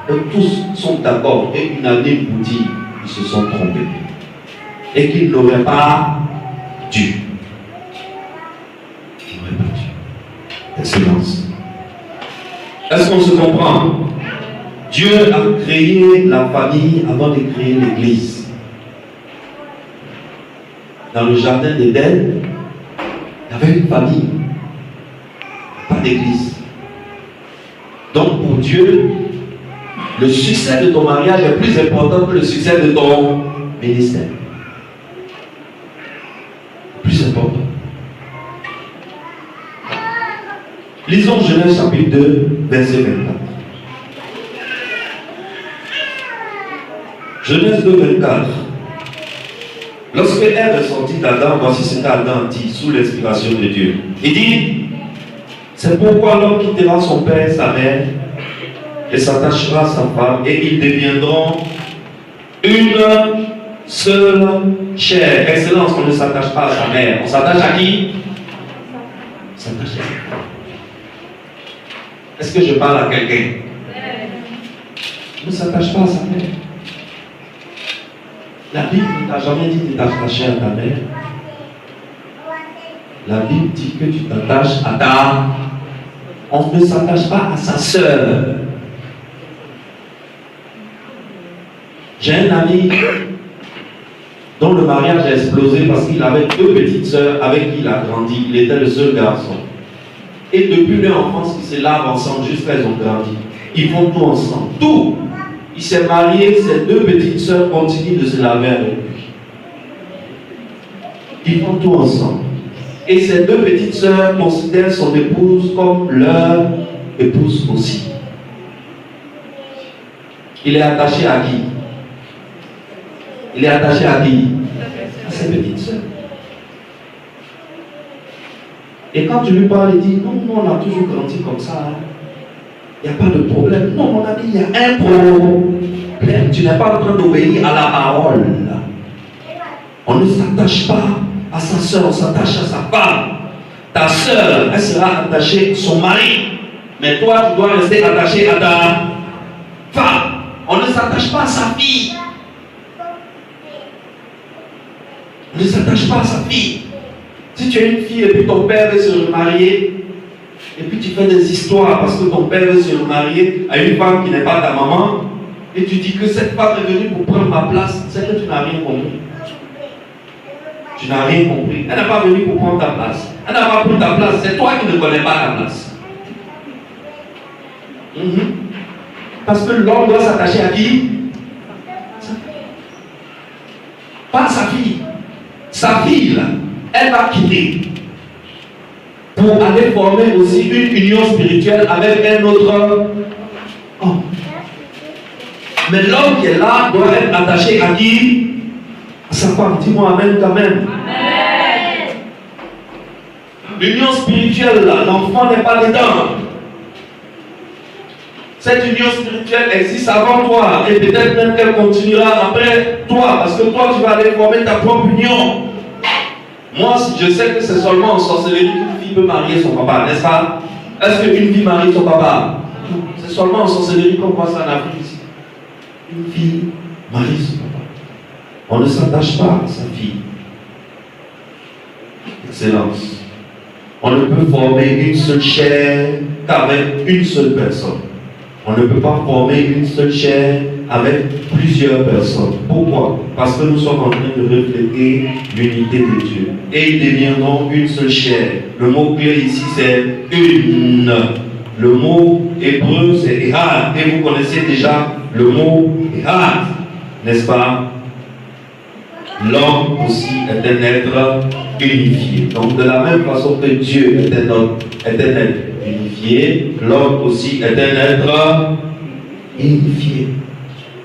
Et tous sont d'accord et unanimes pour dire qu'ils se sont trompés et qu'ils n'auraient pas dû. Ils n'auraient pas dû. Excellence. Est-ce qu'on se comprend? Dieu a créé la famille avant de créer l'Église. Dans le jardin d'Éden, il y avait une famille, pas d'Église. Donc pour Dieu, le succès de ton mariage est plus important que le succès de ton ministère. Plus important. Lisons Genèse chapitre 2, verset 24. Genèse 2, 24. Lorsque Ève est sortie d'Adam, voici ce qu'Adam dit sous l'inspiration de Dieu. Il dit, c'est pourquoi l'homme quittera son père et sa mère et s'attachera à sa femme et ils deviendront une seule chair. Excellence, on ne s'attache pas à sa mère. On s'attache à qui? On s'attache à qui? Est-ce que je parle à quelqu'un? On ne s'attache pas à sa mère. La Bible ne t'a jamais dit de t'attacher à ta mère. La Bible dit que tu t'attaches à ta... On ne s'attache pas à sa sœur. J'ai un ami dont le mariage a explosé parce qu'il avait 2 petites sœurs avec qui il a grandi. Il était le seul garçon. Et depuis leur enfance, ils se lavent ensemble jusqu'à ce qu'ils ont grandi. Ils font tout ensemble. Tout. Il s'est marié, ses 2 petites sœurs continuent de se laver avec lui. Ils font tout ensemble. Et ces 2 petites sœurs considèrent son épouse comme leur épouse aussi. Il est attaché à qui? Il est attaché à qui? À ses petites sœurs. Et quand tu lui parles, il dit, non, on a toujours grandi comme ça. Il n'y a pas de problème. Non, mon ami, il y a un problème. Tu n'es pas en train d'obéir à la parole. On ne s'attache pas à sa soeur, on s'attache à sa femme. Ta soeur, elle sera attachée à son mari. Mais toi, tu dois rester attaché à ta femme. On ne s'attache pas à sa fille. On ne s'attache pas à sa fille. Si tu as une fille et puis ton père veut se remarier, et puis tu fais des histoires parce que ton père veut se remarier à une femme qui n'est pas ta maman, et tu dis que cette femme est venue pour prendre ma place, c'est que tu n'as rien compris. Tu n'as rien compris. Elle n'a pas venu pour prendre ta place. Elle n'a pas pris ta place. C'est toi qui ne connais pas ta place. Parce que l'homme doit s'attacher à qui? Pas à sa fille. Sa fille, là, elle va quitter pour aller former aussi une union spirituelle avec un autre homme. Mais l'homme qui est là doit être attaché à qui? À sa femme. Dis-moi amen quand même. Amen. L'union spirituelle, là, l'enfant n'est pas dedans. Cette union spirituelle existe avant toi et peut-être même qu'elle continuera après toi parce que toi tu vas aller former ta propre union. Moi je sais que c'est seulement en sorcellerie qu'une fille peut marier son papa, n'est-ce pas? Est-ce qu'une fille marie son papa? C'est seulement en sorcellerie qu'on voit ça en Afrique ici. Une fille marie son papa. On ne s'attache pas à sa fille. Excellence. On ne peut former une seule chair qu'avec une seule personne. On ne peut pas former une seule chair avec plusieurs personnes. Pourquoi? Parce que nous sommes en train de refléter l'unité de Dieu. Et ils deviendront une seule chair. Le mot clé ici c'est une. Le mot hébreu c'est Ehad. Et vous connaissez déjà le mot Ehad, n'est-ce pas? L'homme aussi est un être unifié. Donc de la même façon que Dieu est un être unifié, l'homme aussi est un être unifié.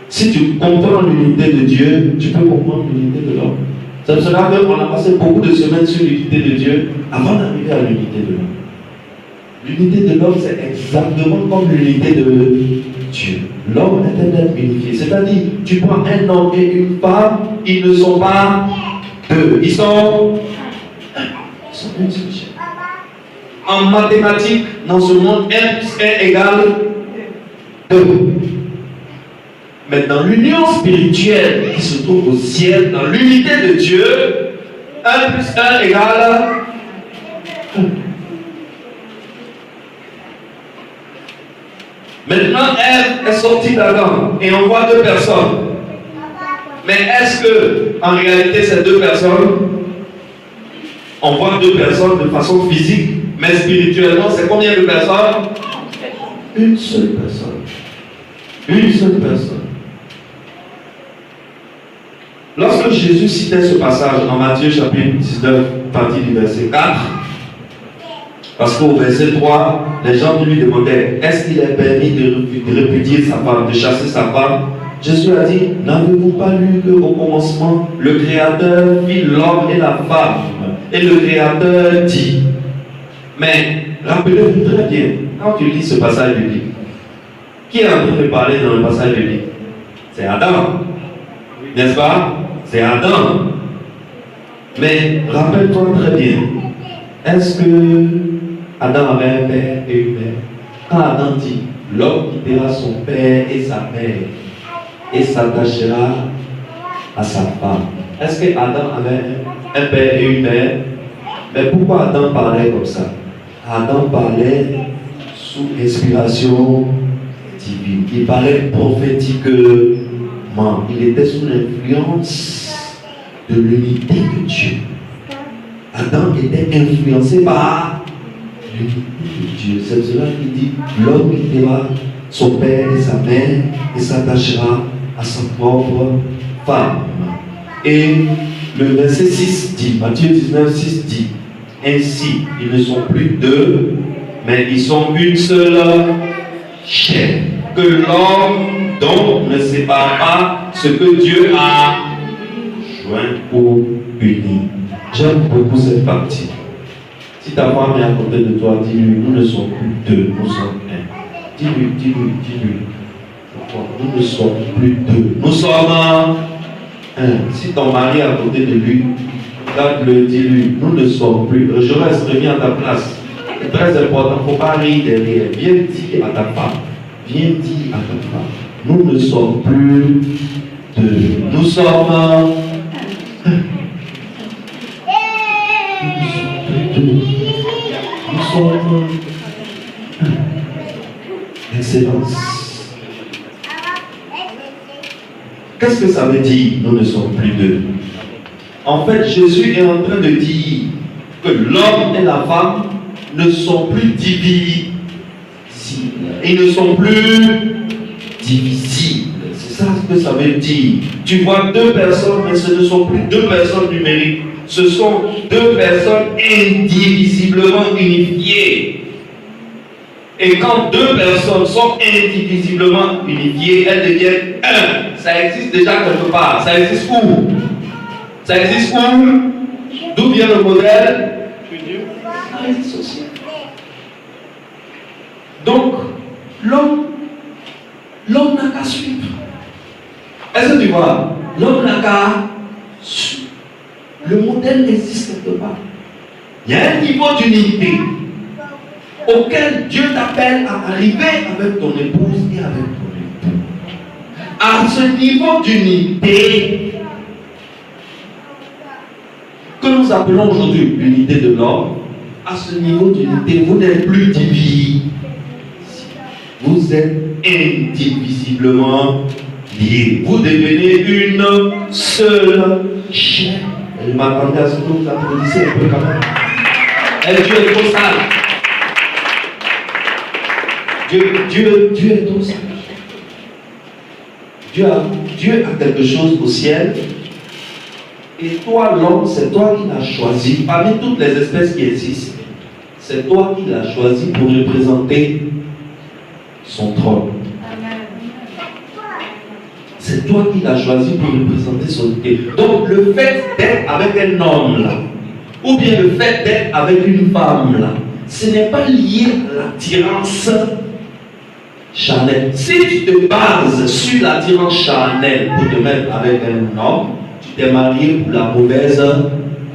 Si tu comprends l'unité de Dieu, tu peux comprendre l'unité de l'homme. Ça me sera qu'on a passé beaucoup de semaines sur l'unité de Dieu avant d'arriver à l'unité de l'homme. L'unité de l'homme, c'est exactement comme l'unité de Dieu. L'homme est un être unifié. C'est-à-dire, tu prends un homme et une femme, ils ne sont pas deux. Ils sont une seule chair. En mathématiques, dans ce monde, 1 plus 1 égale 2. Mais dans l'union spirituelle qui se trouve au ciel, dans l'unité de Dieu, 1 plus 1 égale 1. Maintenant, Ève est sortie d'Adam et on voit deux personnes. Mais est-ce que, en réalité, ces deux personnes, on voit deux personnes de façon physique, mais spirituellement, c'est combien de personnes? Une seule personne. Une seule personne. Lorsque Jésus citait ce passage en Matthieu chapitre 19, partie du verset 4, parce qu'au verset 3, les gens lui demandaient, est-ce qu'il est permis de répudier sa femme, de chasser sa femme? Jésus a dit, n'avez-vous pas lu qu'au commencement, le Créateur fit l'homme et la femme? Et le Créateur dit, mais rappelez-vous très bien, quand tu lis ce passage biblique, qui est en train de parler dans le passage biblique? C'est Adam, n'est-ce pas? C'est Adam. Mais rappelle-toi très bien, est-ce que Adam avait un père et une mère? Quand Adam dit, l'homme quittera son père et sa mère et s'attachera à sa femme. Est-ce que Adam avait un père et une mère? Mais pourquoi Adam parlait comme ça? Adam parlait sous inspiration divine. Il parlait prophétiquement. Il était sous l'influence de l'unité de Dieu. Adam était influencé par l'unité de Dieu. C'est cela qu'il dit, l'homme quittera son père et sa mère et s'attachera à sa propre femme. Et le verset 6 dit, Matthieu 19, 6 dit, ainsi, ils ne sont plus deux, mais ils sont une seule chair. Que l'homme donc ne sépare pas ce que Dieu a joint ou uni. J'aime beaucoup cette partie. Si ta femme est à côté de toi, dis-lui, nous ne sommes plus deux, nous sommes un. Dis-lui. Nous ne sommes plus deux, nous sommes un. Si ton mari est à côté de lui, regarde-le, dis-lui, nous ne sommes plus. Je reste remis à ta place. C'est très important, il ne faut pas rire derrière. Viens dire à ta femme, viens dire à ta femme, nous ne sommes plus deux. Nous sommes nous sommes excellence. Qu'est-ce que ça veut dire, nous ne sommes plus deux? En fait, Jésus est en train de dire que l'homme et la femme ne sont plus divisibles. Ils ne sont plus divisibles. C'est ça ce que ça veut dire. Tu vois deux personnes, mais ce ne sont plus deux personnes numériques. Ce sont deux personnes indivisiblement unifiées. Et quand deux personnes sont indivisiblement unifiées, elles deviennent un. Ça existe déjà quelque part. Ça existe où? Ça existe où? D'où vient le modèle? Ça existe aussi. Donc, l'homme n'a qu'à suivre. Est-ce que tu vois? L'homme n'a qu'à suivre. Le modèle existe quelque part. Il y a un niveau d'unité auquel Dieu t'appelle à arriver avec ton épouse et avec ton époux. À ce niveau d'unité que nous appelons aujourd'hui l'unité de l'homme, à ce niveau d'unité, vous n'êtes plus divisés. Vous êtes indivisiblement liés. Vous devenez une seule chair. Je m'attendais à ce que vous applaudissez un peu quand même. Et Dieu est trop sage. Dieu est trop sage. Dieu a quelque chose au ciel. Et toi, l'homme, c'est toi qui l'as choisi. Parmi toutes les espèces qui existent, c'est toi qui l'as choisi pour représenter son trône. C'est toi qui l'as choisi pour représenter son idée. Donc le fait d'être avec un homme là, ou bien le fait d'être avec une femme là, ce n'est pas lié à l'attirance charnelle. Si tu te bases sur l'attirance charnelle pour te mettre avec un homme, tu t'es marié pour la mauvaise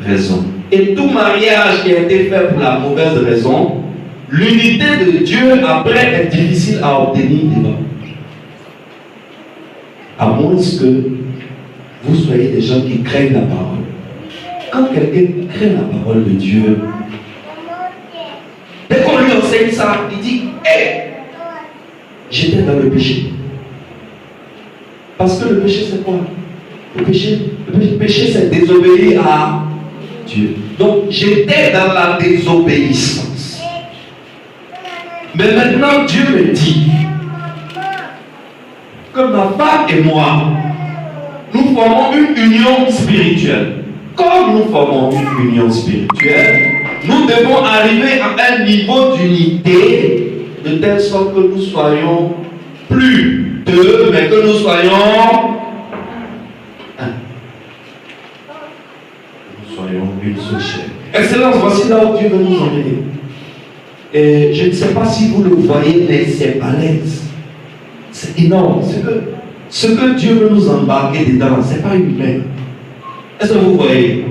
raison. Et tout mariage qui a été fait pour la mauvaise raison, l'unité de Dieu après est difficile à obtenir devant. À moins que vous soyez des gens qui craignent la parole. Quand quelqu'un craint la parole de Dieu, dès qu'on lui enseigne ça, il dit, hé, j'étais dans le péché. Parce que le péché c'est quoi? Le péché c'est désobéir à Dieu. Donc j'étais dans la désobéissance. Mais maintenant Dieu me dit que ma femme et moi, nous formons une union spirituelle. Comme nous formons une union spirituelle, nous devons arriver à un niveau d'unité de telle sorte que nous soyons plus deux, mais que nous soyons un. Nous soyons une seule chair. Excellence, voici là où Dieu veut nous emmener. Et je ne sais pas si vous le voyez, mais c'est balèze. C'est énorme. Ce que Dieu veut nous embarquer dedans, ce n'est pas humain. Est-ce que vous voyez?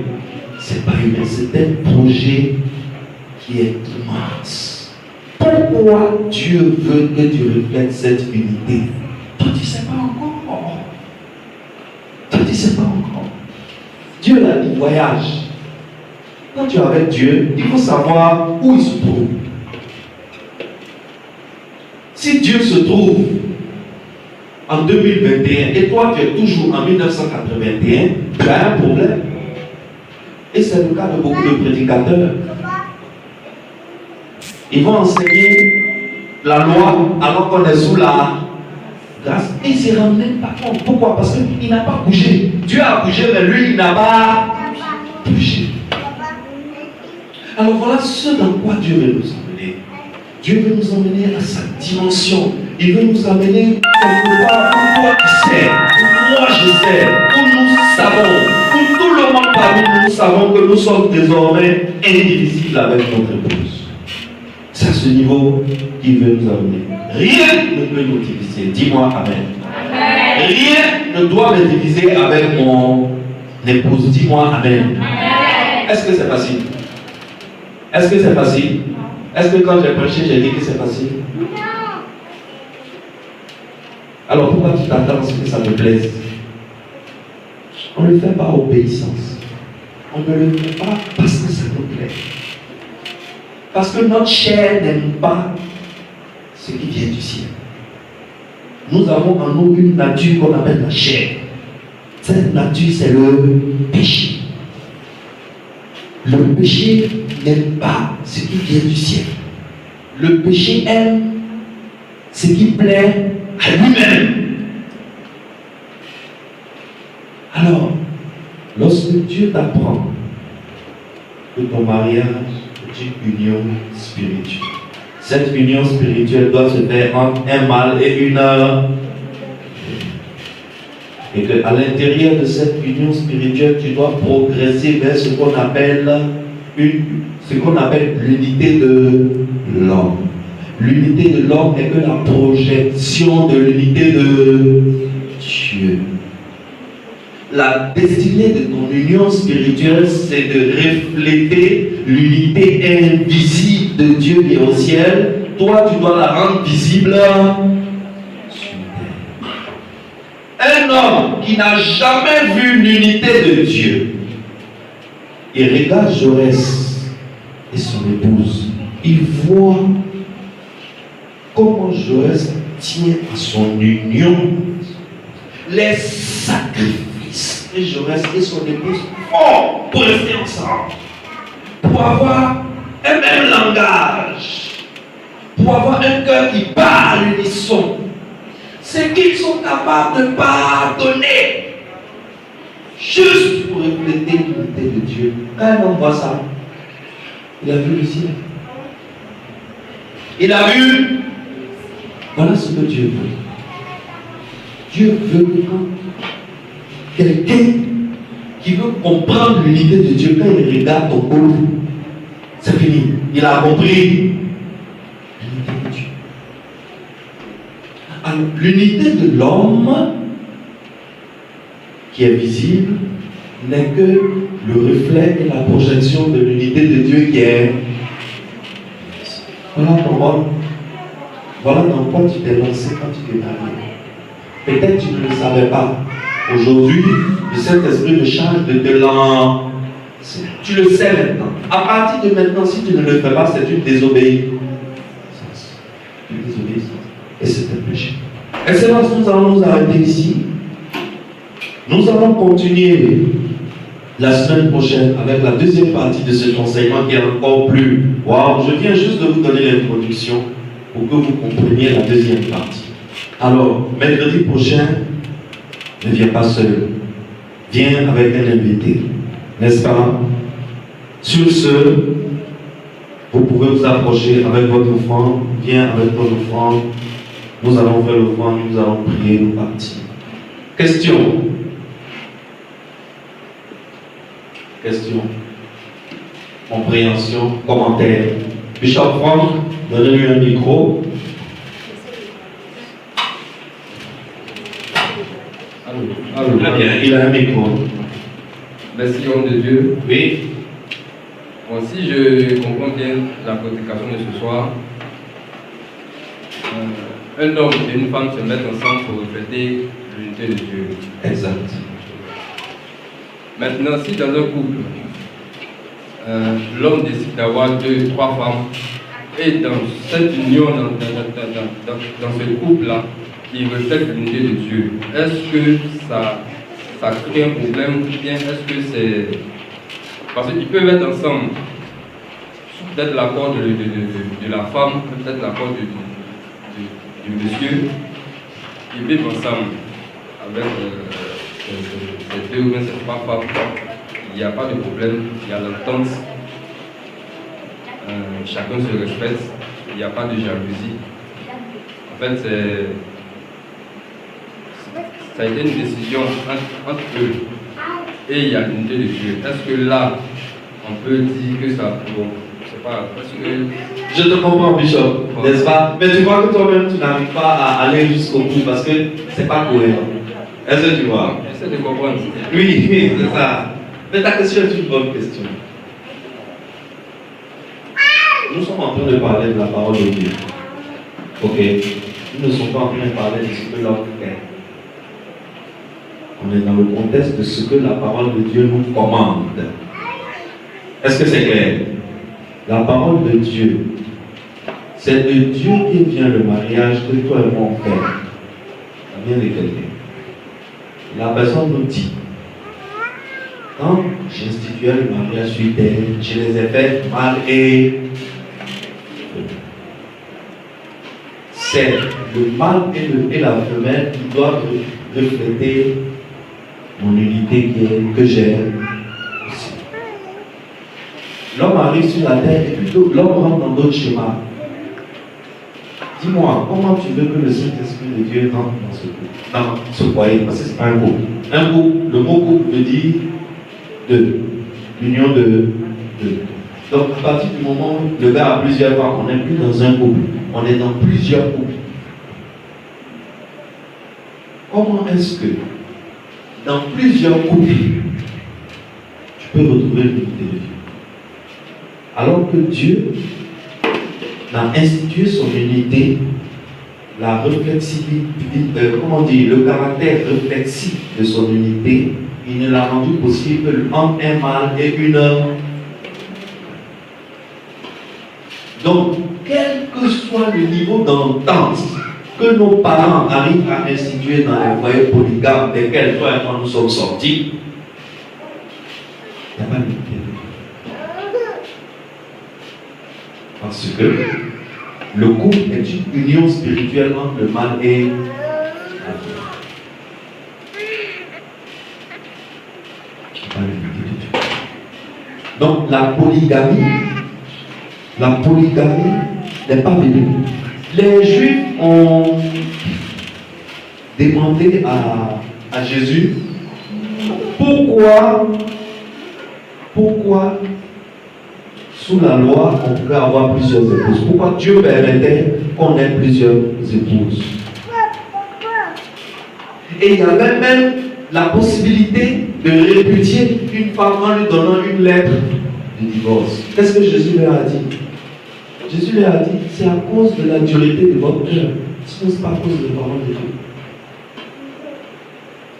Ce n'est pas humain. C'est un projet qui est immense. Pourquoi Dieu veut que tu reflètes cette unité? Toi, tu ne sais pas encore. Toi, tu ne sais pas encore. Dieu a dit voyage. Quand tu es avec Dieu, il faut savoir où il se trouve. Si Dieu se trouve en 2021 et toi tu es toujours en 1981, tu as un problème. Et c'est le cas de beaucoup de prédicateurs. Ils vont enseigner la loi alors qu'on est sous la grâce. Et ils ne se rendent même pas compte. Pourquoi? Parce qu'il n'a pas bougé. Dieu a bougé, mais lui, il n'a pas bougé. Alors voilà ce dans quoi Dieu veut nous emmener. Dieu veut nous emmener à sa dimension. Il veut nous amener quelque part où toi tu sais, où moi je sais, où nous savons, où tout le monde parmi nous savons que nous sommes désormais indivisibles avec notre épouse. C'est à ce niveau qu'il veut nous amener. Rien ne peut nous diviser. Dis-moi Amen. Amen. Rien ne doit me diviser avec mon épouse. Dis-moi amen. Est-ce que c'est facile? Est-ce que c'est facile? Est-ce que quand j'ai prêché, j'ai dit que c'est facile? Alors pourquoi tu t'attends à ce que ça te plaise? On ne le fait pas obéissance. On ne le fait pas parce que ça nous plaît. Parce que notre chair n'aime pas ce qui vient du ciel. Nous avons en nous une nature qu'on appelle la chair. Cette nature, c'est le péché. Le péché n'aime pas ce qui vient du ciel. Le péché aime ce qui plaît à lui-même. Alors, lorsque Dieu t'apprend que ton mariage est une union spirituelle, cette union spirituelle doit se faire entre un mâle et une et qu'à l'intérieur de cette union spirituelle, tu dois progresser vers ce qu'on appelle l'unité de l'homme. L'unité de l'homme n'est que la projection de l'unité de Dieu. La destinée de ton union spirituelle, c'est de refléter l'unité invisible de Dieu qui est au ciel. Toi, tu dois la rendre visible. Un homme qui n'a jamais vu l'unité de Dieu, il regarde Jaurès et son épouse. Il voit comment Jaurès tient à son union, les sacrifices que Jaurès et son épouse font pour rester ensemble, pour avoir un même langage, pour avoir un cœur qui parle à l'unisson. C'est qu'ils sont capables de pardonner juste pour refléter l'unité de Dieu. Quand un homme voit ça, il a vu le ciel. Il a vu. Voilà ce que Dieu veut. Dieu veut que quand quelqu'un qui veut comprendre l'unité de Dieu, quand il regarde ton corps, c'est fini. Il a compris. Alors, l'unité de l'homme qui est visible n'est que le reflet et la projection de l'unité de Dieu qui est. Voilà comment. Voilà dans quoi tu t'es lancé quand tu t'es marié. Peut-être tu ne le savais pas. Aujourd'hui, le Saint-Esprit me charge de te lancer. Tu le sais maintenant. À partir de maintenant, si tu ne le fais pas, c'est une désobéissance. Une désobéissance. Et c'est un péché. Excellence, nous allons nous arrêter ici. Nous allons continuer la semaine prochaine avec la deuxième partie de cet enseignement qui est encore plus. Waouh, je viens juste de vous donner l'introduction pour que vous compreniez la deuxième partie. Alors, mercredi prochain, ne viens pas seul. Viens avec un invité. N'est-ce pas? Sur ce, vous pouvez vous approcher avec votre offrande. Viens avec votre offrande. Nous allons faire l'offrande, nous allons prier, nous partir. Question. Question. Compréhension. Commentaire. Bishop Franck, donnez-lui un micro. Allô. Très bien, il a un micro. Merci, homme de Dieu. Oui. Bon, si je comprends bien la prédication de ce soir, un homme et une femme se mettent ensemble pour refléter l'unité de Dieu. Exact. Maintenant, si dans un couple, l'homme décide d'avoir 2, 3 femmes, et dans cette union, dans ce couple-là, qui reflète l'unité de Dieu, est-ce que ça crée un problème ou bien est-ce que c'est... Parce qu'ils peuvent être ensemble, peut-être l'accord de la femme, peut-être l'accord du monsieur, ils vivent ensemble avec ces 2 ou ces 3 femmes. Il n'y a pas de problème, il y a l'entente, chacun se respecte, il n'y a pas de jalousie. En fait, ça a été une décision entre eux et il y a l'unité de Dieu. Est-ce que là, on peut dire que ça... Bon, je sais pas, parce que... Je te comprends, Bishop, n'est-ce pas? Mais tu vois que toi-même, tu n'arrives pas à aller jusqu'au bout parce que c'est pas cohérent. Est-ce que tu vois? J'essaie de comprendre. Oui, c'est ça. Mais ta question est une bonne question. Nous sommes en train de parler de la parole de Dieu. Ok? Nous ne sommes pas en train de parler de ce que l'homme fait. On est dans le contexte de ce que la parole de Dieu nous commande. Est-ce que c'est clair? La parole de Dieu, c'est de Dieu qui vient le mariage que toi et moi on fait. Ça vient de quelqu'un. La personne nous dit, quand j'instituais le mariage sur terre, je les ai fait mal et c'est le mâle et la femelle qui doivent refléter mon unité que j'ai aussi. L'homme arrive sur la terre et plutôt l'homme rentre dans d'autres schémas. Dis-moi, comment tu veux que le Saint-Esprit de Dieu rentre dans ce foyer? Parce que c'est pas un couple. Un couple, le mot couple veut dire deux. L'union de deux. Donc à partir du moment où le gars a plusieurs femmes, on n'est plus dans un couple, on est dans plusieurs couples. Comment est-ce que dans plusieurs couples, tu peux retrouver l'unité de Dieu? Alors que Dieu a institué son unité, la réflexivité, le caractère réflexif de son unité, il ne l'a rendu possible qu'entre un mâle et une femme. Donc, quel que soit le niveau d'entente que nos parents arrivent à instituer dans les foyers polygames desquels toi et moi nous sommes sortis, il n'y a pas d'unité. Parce que le couple est une union spirituelle entre le mâle et la femme. Il n'y a pas d'unité de Dieu. Donc la polygamie n'est pas biblique. Les Juifs ont demandé à Jésus pourquoi sous la loi on pouvait avoir plusieurs épouses. Pourquoi Dieu permettait qu'on ait plusieurs épouses? Et il y avait même la possibilité de répudier une femme en lui donnant une lettre de divorce. Qu'est-ce que Jésus leur a dit? Jésus leur a dit, c'est à cause de la dureté de votre cœur. Sinon, ce n'est pas à cause de la parole de Dieu.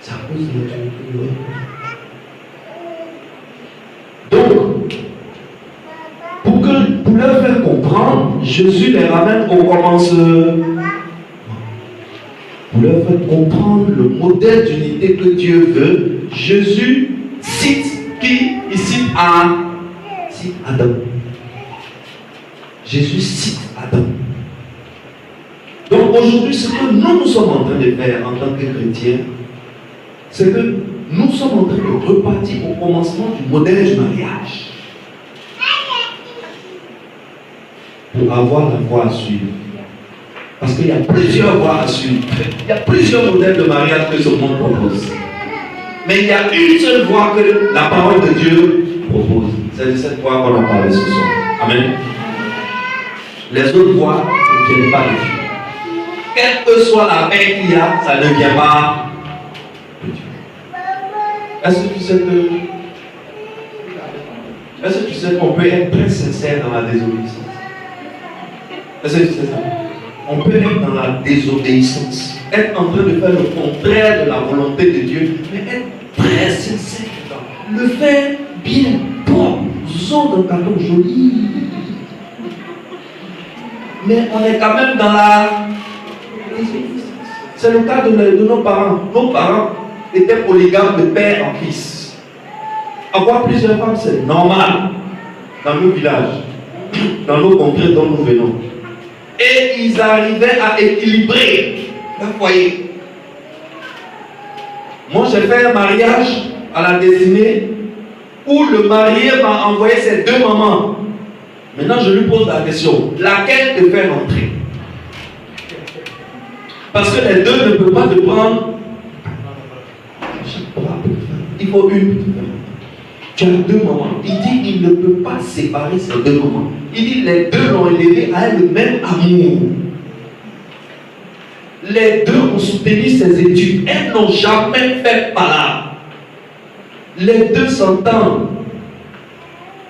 C'est à cause de la dureté de votre cœur. Donc, pour leur faire comprendre, Jésus les ramène au commencement. Pour leur faire comprendre le modèle d'unité que Dieu veut, Jésus cite qui? Il cite Adam. Jésus cite Adam. Donc aujourd'hui, ce que nous sommes en train de faire en tant que chrétiens, c'est que nous sommes en train de repartir au commencement du modèle du mariage. Pour avoir la voie à suivre. Parce qu'il y a plusieurs voies à suivre. Il y a plusieurs modèles de mariage que ce monde propose. Mais il y a une seule voie que la parole de Dieu propose. C'est de cette voie qu'on a parlé ce soir. Amen. Les autres voies ne viennent pas de Dieu. Quelle que soit la paix qu'il y a, ça ne vient pas de Dieu. Est-ce que tu sais qu'on peut être très sincère dans la désobéissance? Est-ce que tu sais ça? On peut être dans la désobéissance, être en train de faire le contraire de la volonté de Dieu, mais être très sincère dedans. Le faire bien, propre, dans le carton joli. Mais on est quand même dans la désobéissance. C'est le cas de nos parents. Nos parents étaient polygames de père en fils. Avoir plusieurs femmes, c'est normal dans nos villages, dans nos contrées dont nous venons. Et ils arrivaient à équilibrer le foyer. Moi, j'ai fait un mariage à la destinée où le marié m'a envoyé ses deux mamans. Maintenant, je lui pose la question, laquelle te fait rentrer? Parce que les deux ne peuvent pas te prendre. Il faut une. Tu as deux mamans. Il dit il ne peut pas séparer ces deux mamans. Il dit les deux l'ont élevé à le même amour. Les deux ont soutenu ses études. Elles n'ont jamais fait malade. Les deux s'entendent.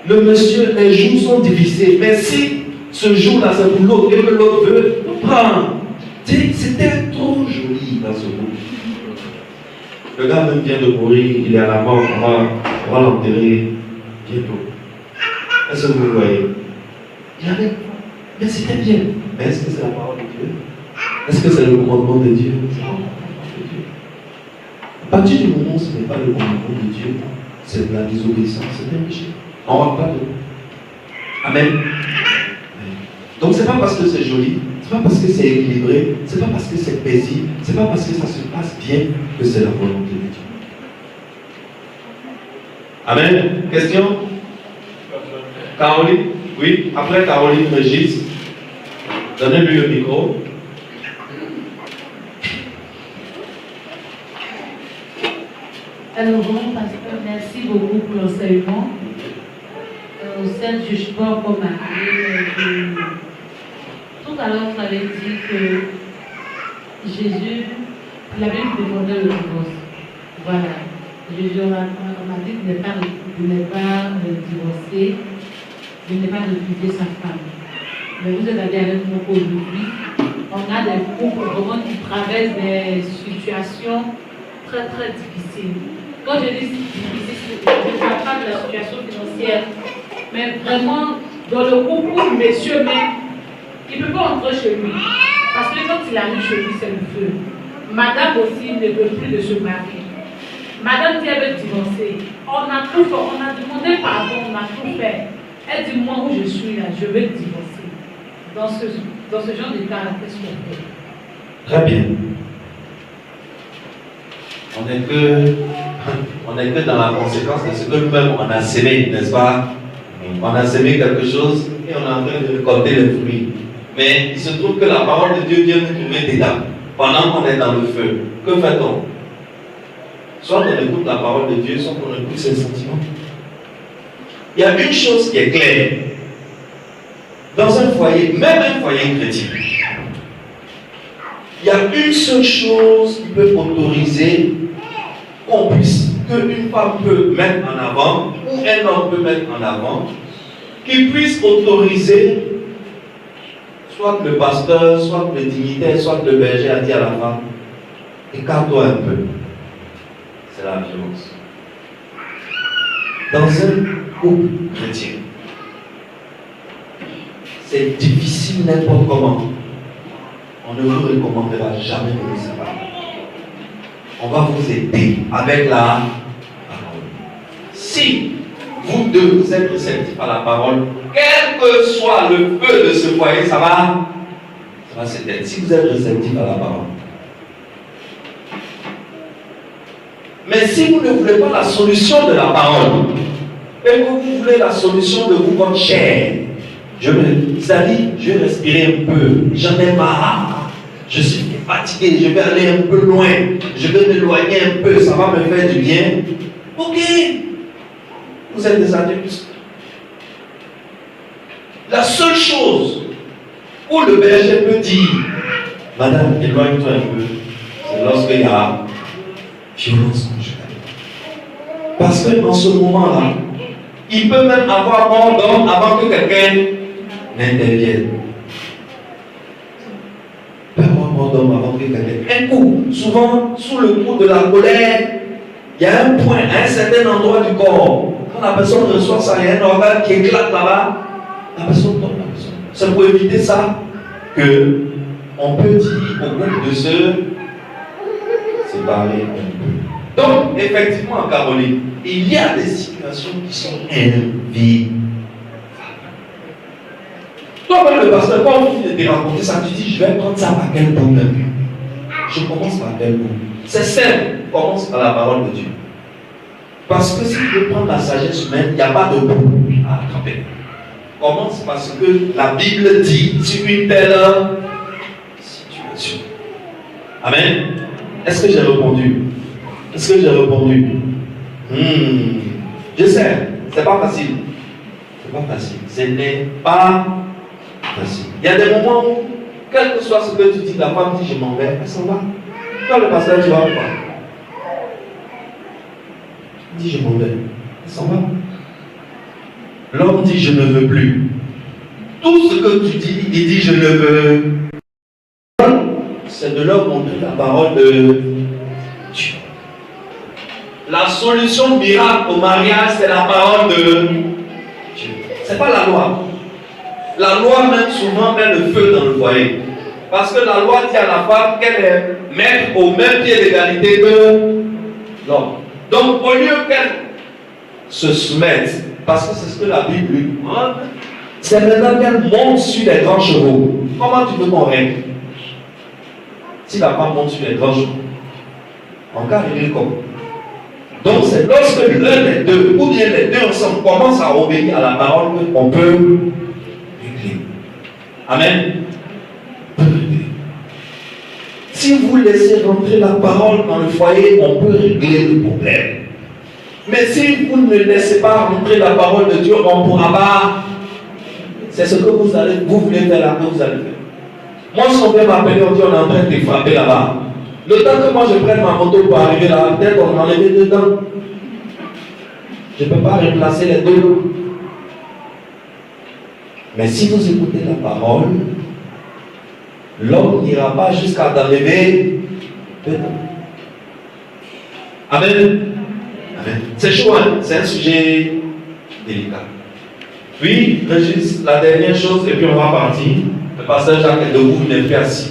Le monsieur, les jours sont difficiles. Mais si ce jour-là, c'est pour l'autre et que l'autre veut prendre. C'était trop joli dans ce groupe. Le gars même vient de mourir, il est à la mort, on va l'enterrer bientôt. Est-ce que vous voyez? Mais c'était bien. Mais est-ce que c'est la parole de Dieu? Est-ce que c'est le commandement de Dieu? C'est pas le commandement de Dieu. À partir du moment où ce n'est pas le commandement de Dieu, c'est de la désobéissance, c'est un péché. On ne va pas de. Amen. Donc c'est pas parce que c'est joli, c'est pas parce que c'est équilibré, c'est pas parce que c'est paisible, c'est pas parce que ça se passe bien que c'est la volonté de Dieu. Amen. Question? Caroline? Oui. Après Caroline, Régis. Donnez-lui le micro. Alors, bon, pasteur, merci beaucoup pour l'enseignement. Au sein du jugement comme tout à l'heure, vous avez dit que Jésus, il avait demandé le divorce. Voilà. Jésus m'a dit de ne pas divorcer, de ne pas refuser sa femme. Mais vous êtes allé avec moi aujourd'hui. On a des couples vraiment qui traversent des situations très très difficiles. Quand je dis difficile, je ne parle pas de la situation financière, mais vraiment dans le couple où monsieur même, il ne peut pas entrer chez lui. Parce que quand il arrive chez lui, c'est le feu. Madame aussi ne veut plus de se marier. Madame dit elle veut divorcer. On a tout fait, on a demandé pardon, on a tout fait. Elle dit moi où je suis là, je vais divorcer. Dans ce genre de cas, qu'est-ce qu'on fait? Très bien. On n'est que dans la conséquence de ce que nous-mêmes on a sémé, n'est-ce pas? On a sémé quelque chose et on est en train de récolter les fruits. Mais il se trouve que la parole de Dieu vient nous trouver dedans, pendant qu'on est dans le feu. Que fait-on? Soit on écoute la parole de Dieu, soit on écoute ses sentiments. Il y a une chose qui est claire. Dans un foyer, même un foyer chrétien, il y a une seule chose qui peut autoriser qu'une femme peut mettre en avant, ou un homme peut mettre en avant, qui puisse autoriser, soit le pasteur, soit le dignitaire, soit le berger a dit à la femme, écarte-toi un peu. C'est la violence. Dans un couple chrétien, c'est difficile n'importe comment. On ne vous recommandera jamais de vous séparer. On va vous aider avec la parole. Si vous deux vous êtes réceptifs à la parole, quel que soit le feu de ce foyer, ça va s'éteindre. Si vous êtes réceptifs à la parole. Mais si vous ne voulez pas la solution de la parole, et que vous voulez la solution de vous, votre chair, je vais respirer un peu, j'en ai marre, je suis fatigué, je vais aller un peu loin, je vais m'éloigner un peu, ça va me faire du bien. Ok, vous êtes des adultes. La seule chose où le berger peut dire, madame, éloigne-toi un peu, c'est lorsqu'il y a violence conjugale. Parce que dans ce moment-là, il peut même avoir mort d'homme avant que quelqu'un n'intervienne. Il peut avoir mort d'homme avant que quelqu'un. Un coup, souvent, sous le coup de la colère, il y a un point, à un certain endroit du corps. Quand la personne reçoit ça, il y a un organe qui éclate là-bas, la personne tombe la personne. C'est pour éviter ça que on peut dire au groupe de se séparer un peu. Donc, effectivement, Caroline, il y a des situations qui sont invivables. Toi-même, le pasteur, quand on finit de te raconter ça, tu dis, je vais prendre ça par quel bout même. Je commence par quel bout. C'est simple, commence par la parole de Dieu. Parce que si tu veux prendre la sagesse humaine, il n'y a pas de bout à attraper. Commence par ce que la Bible dit sur une telle situation. Amen. Est-ce que j'ai répondu? Est-ce que j'ai répondu? Je sais, c'est pas facile. C'est pas facile. Ce n'est pas facile. Il y a des moments où Quel que soit ce que tu dis, la femme dit je m'en vais, elle s'en va. Quand le pasteur tu vas ou pas? Il dit je m'en vais, elle s'en va. L'homme dit je ne veux plus. Tout ce que tu dis, il dit je ne veux. C'est de leur montrer la parole de Dieu. La solution miracle au mariage, c'est la parole de Dieu. C'est pas la loi. La loi même souvent met le feu dans le foyer. Parce que la loi dit à la femme qu'elle est maître au même pied d'égalité que l'homme. Donc au lieu qu'elle se soumette, parce que c'est ce que la Bible lui demande, c'est maintenant qu'elle monte sur les grands chevaux. Comment tu veux qu'on règne? Si la femme monte sur les grands chevaux, en cas de comme. Donc c'est lorsque l'un des deux, ou bien les deux ensemble, commencent à obéir à la parole qu'on peut régler. Amen. Si vous laissez rentrer la parole dans le foyer, on peut régler le problème. Mais si vous ne laissez pas rentrer la parole de Dieu, on ne pourra pas. C'est ce que vous voulez faire là, que vous allez faire. Moi, si on vient m'appeler, on dit on est en train de te frapper là-bas. Le temps que moi je prenne ma moto pour arriver là, peut-être on en enlever dedans. Je ne peux pas remplacer les deux. Mais si vous écoutez la parole, l'homme n'ira pas jusqu'à t'enlever dedans. Amen. Amen. C'est chaud, hein? C'est un sujet délicat. Puis, Régis, la dernière chose, et puis on va partir. Le pasteur Jacques est debout, il n'est plus assis.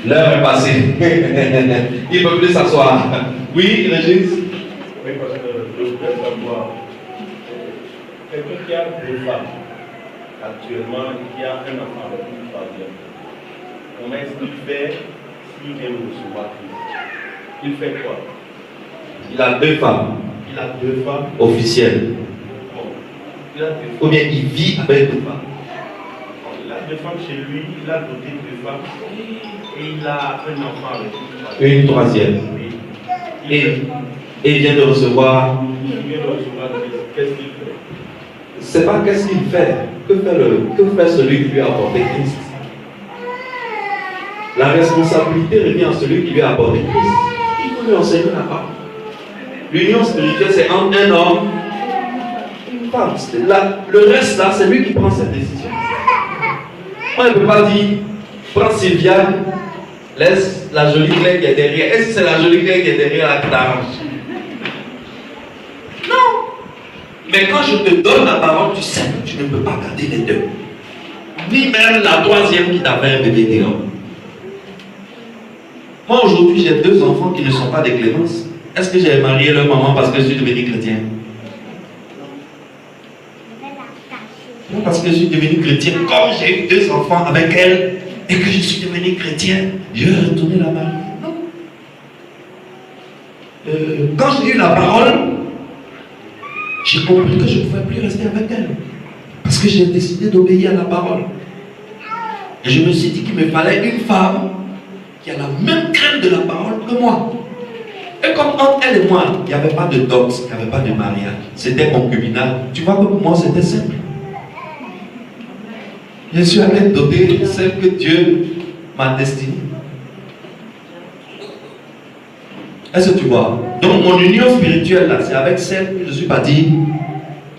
L'heure est passée. Il ne peut plus s'asseoir. Oui, Régis? Oui, parce que je voudrais savoir, quelqu'un qui a deux femmes actuellement et qui a un enfant avec une troisième, comment est-ce qu'il fait s'il vient recevoir Christ? Il fait quoi? Il a deux femmes. Il a deux femmes officielles. Bon. Il a deux femmes. Ou bien il vit avec deux femmes. Il a deux femmes chez lui, il a doté deux femmes et il a un enfant avec une troisième. Oui. Et il vient de recevoir. Il vient de recevoir Christ. Qu'est-ce qu'il fait? C'est pas qu'est-ce qu'il fait. Que fait celui qui lui a apporté Christ? La responsabilité revient à celui qui lui a apporté Christ. Il faut lui enseigner la parole. L'union spirituelle, c'est entre un homme et une femme. Le reste là, c'est lui qui prend cette décision. On ne peut pas dire, prends Sylviane, laisse la jolie Claire qui est derrière. Est-ce que c'est la jolie Claire qui est derrière la qui t'arrange? Non. Mais quand je te donne la parole, tu sais que tu ne peux pas garder les deux. Ni même la troisième qui t'a fait un bébé dehors. Moi aujourd'hui, j'ai deux enfants qui ne sont pas des Clémences. Est-ce que j'ai marié leur maman parce que je suis devenu chrétien? Non, parce que je suis devenu chrétien. Comme j'ai eu deux enfants avec elle et que je suis devenu chrétien, je vais retourner la marier. Non. Quand j'ai eu la parole, j'ai compris que je ne pouvais plus rester avec elle. Parce que j'ai décidé d'obéir à la parole. Et je me suis dit qu'il me fallait une femme qui a la même crainte de la parole que moi. Et comme entre elle et moi, il n'y avait pas de dogme, il n'y avait pas de mariage. C'était concubinal. Tu vois que pour moi, c'était simple. Je suis allé doter celle que Dieu m'a destinée. Est-ce que tu vois? Donc mon union spirituelle, là, c'est avec celle que je ne suis pas dit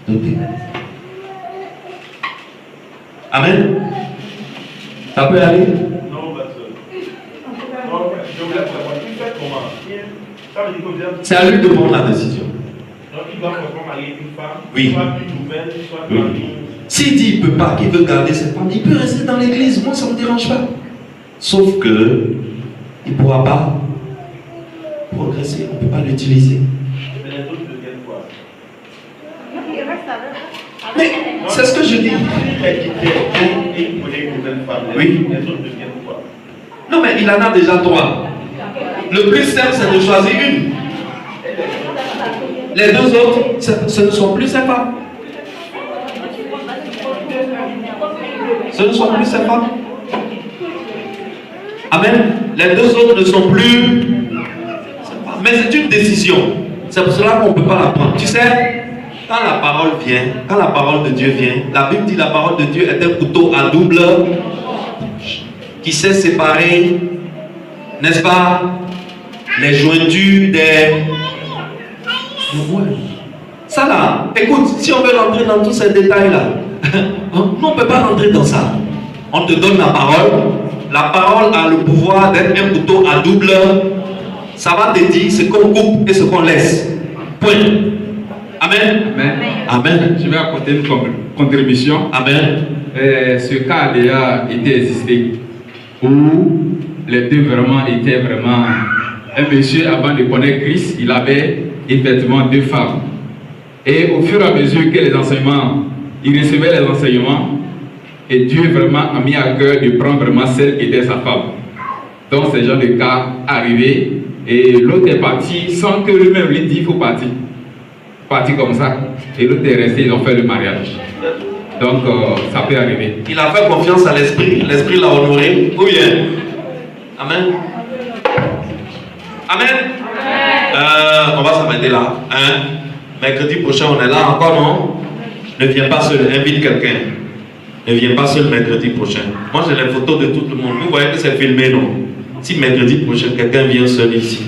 dotée. Amen. Ça peut aller? Non, parce que. Non, je voulais savoir, il fait comment? Ça veut dire que vous êtes. C'est à lui de prendre la décision. Donc il doit forcément marier une femme, Oui. soit une nouvelle, soit Oui. famille. S'il dit qu'il ne peut pas, qu'il veut garder cette femme, il peut rester dans l'église. Moi, ça ne me dérange pas. Sauf que il ne pourra pas progresser. On ne peut pas l'utiliser. Mais les autres deviennent quoi? Mais c'est ce que je dis. Il est quitté et il connaît une nouvelle femme. Oui. Les autres deviennent quoi? Non, mais il en a déjà trois. Le plus simple, c'est de choisir une. Les deux autres, ce ne sont plus ses femmes. Ce ne sont plus ses femmes. Amen. Les deux autres ne sont plus. Mais c'est une décision. C'est pour cela qu'on ne peut pas la prendre. Tu sais, quand la parole vient, quand la parole de Dieu vient, la Bible dit la parole de Dieu est un couteau à double. qui sait séparer, n'est-ce pas, les jointures des... Ça là, écoute, si on veut rentrer dans tous ces détails-là, nous on ne peut pas rentrer dans ça. On te donne la parole. La parole a le pouvoir d'être un couteau à double. Ça va te dire ce qu'on coupe et ce qu'on laisse. Point. Amen. Amen. Amen. Je vais apporter une contribution. Amen. Ce cas a déjà été existé où les deux vraiment étaient vraiment. Un monsieur, avant de connaître Christ, il avait effectivement deux femmes. Et au fur et à mesure que les enseignements, il recevait les enseignements, et Dieu vraiment a mis à cœur de prendre vraiment celle qui était sa femme. Donc, ce genre de cas arrivé, et l'autre est parti sans que lui-même lui dise il faut partir. Parti comme ça, et l'autre est resté, ils ont fait le mariage. Donc, ça peut arriver. Il a fait confiance à l'esprit, l'esprit l'a honoré. Ou bien. Amen. Amen. On va s'arrêter là. Hein? Mercredi prochain, on est là encore, non? Ne viens pas seul, invite quelqu'un. Ne viens pas seul mercredi prochain. Moi, j'ai les photos de tout le monde. Vous voyez que c'est filmé, non? Si mercredi prochain, quelqu'un vient seul ici,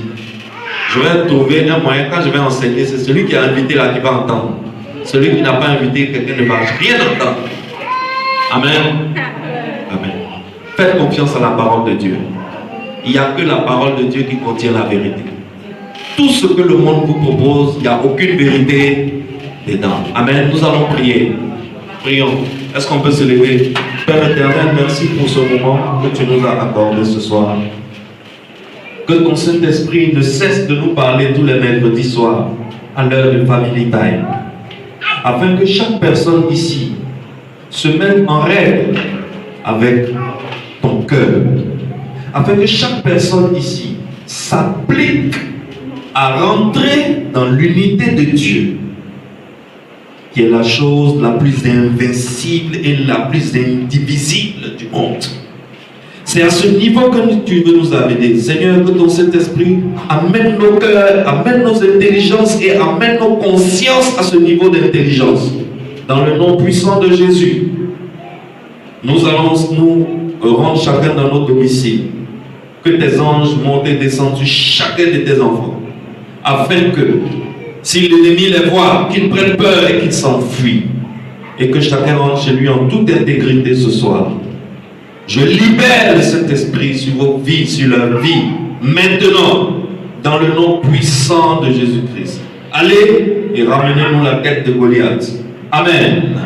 je vais trouver un moyen. Quand je vais enseigner, c'est celui qui a invité là qui va entendre. Celui qui n'a pas invité, quelqu'un ne va rien entendre. Amen. Amen. Faites confiance à la parole de Dieu. Il n'y a que la parole de Dieu qui contient la vérité. Tout ce que le monde vous propose, il n'y a aucune vérité dedans. Amen. Nous allons prier. Prions. Est-ce qu'on peut se lever? Père éternel, merci pour ce moment que tu nous as accordé ce soir. Que ton Saint-Esprit ne cesse de nous parler tous les mercredis soirs à l'heure de Family Time. Afin que chaque personne ici se mette en règle avec ton cœur. Afin que chaque personne ici s'applique à rentrer dans l'unité de Dieu, qui est la chose la plus invincible et la plus indivisible du monde. C'est à ce niveau que tu veux nous amener. Seigneur, que ton Saint-Esprit amène nos cœurs, amène nos intelligences et amène nos consciences à ce niveau d'intelligence. Dans le nom puissant de Jésus, nous allons nous rendre chacun dans notre domicile. Que tes anges montent et descendent sur chacun de tes enfants. Afin que, si l'ennemi les voit, qu'ils prennent peur et qu'ils s'enfuient. Et que chacun rentre chez lui en toute intégrité ce soir. Je libère cet esprit sur vos vies, sur leur vie, maintenant, dans le nom puissant de Jésus-Christ. Allez et ramenez-nous la tête de Goliath. Amen.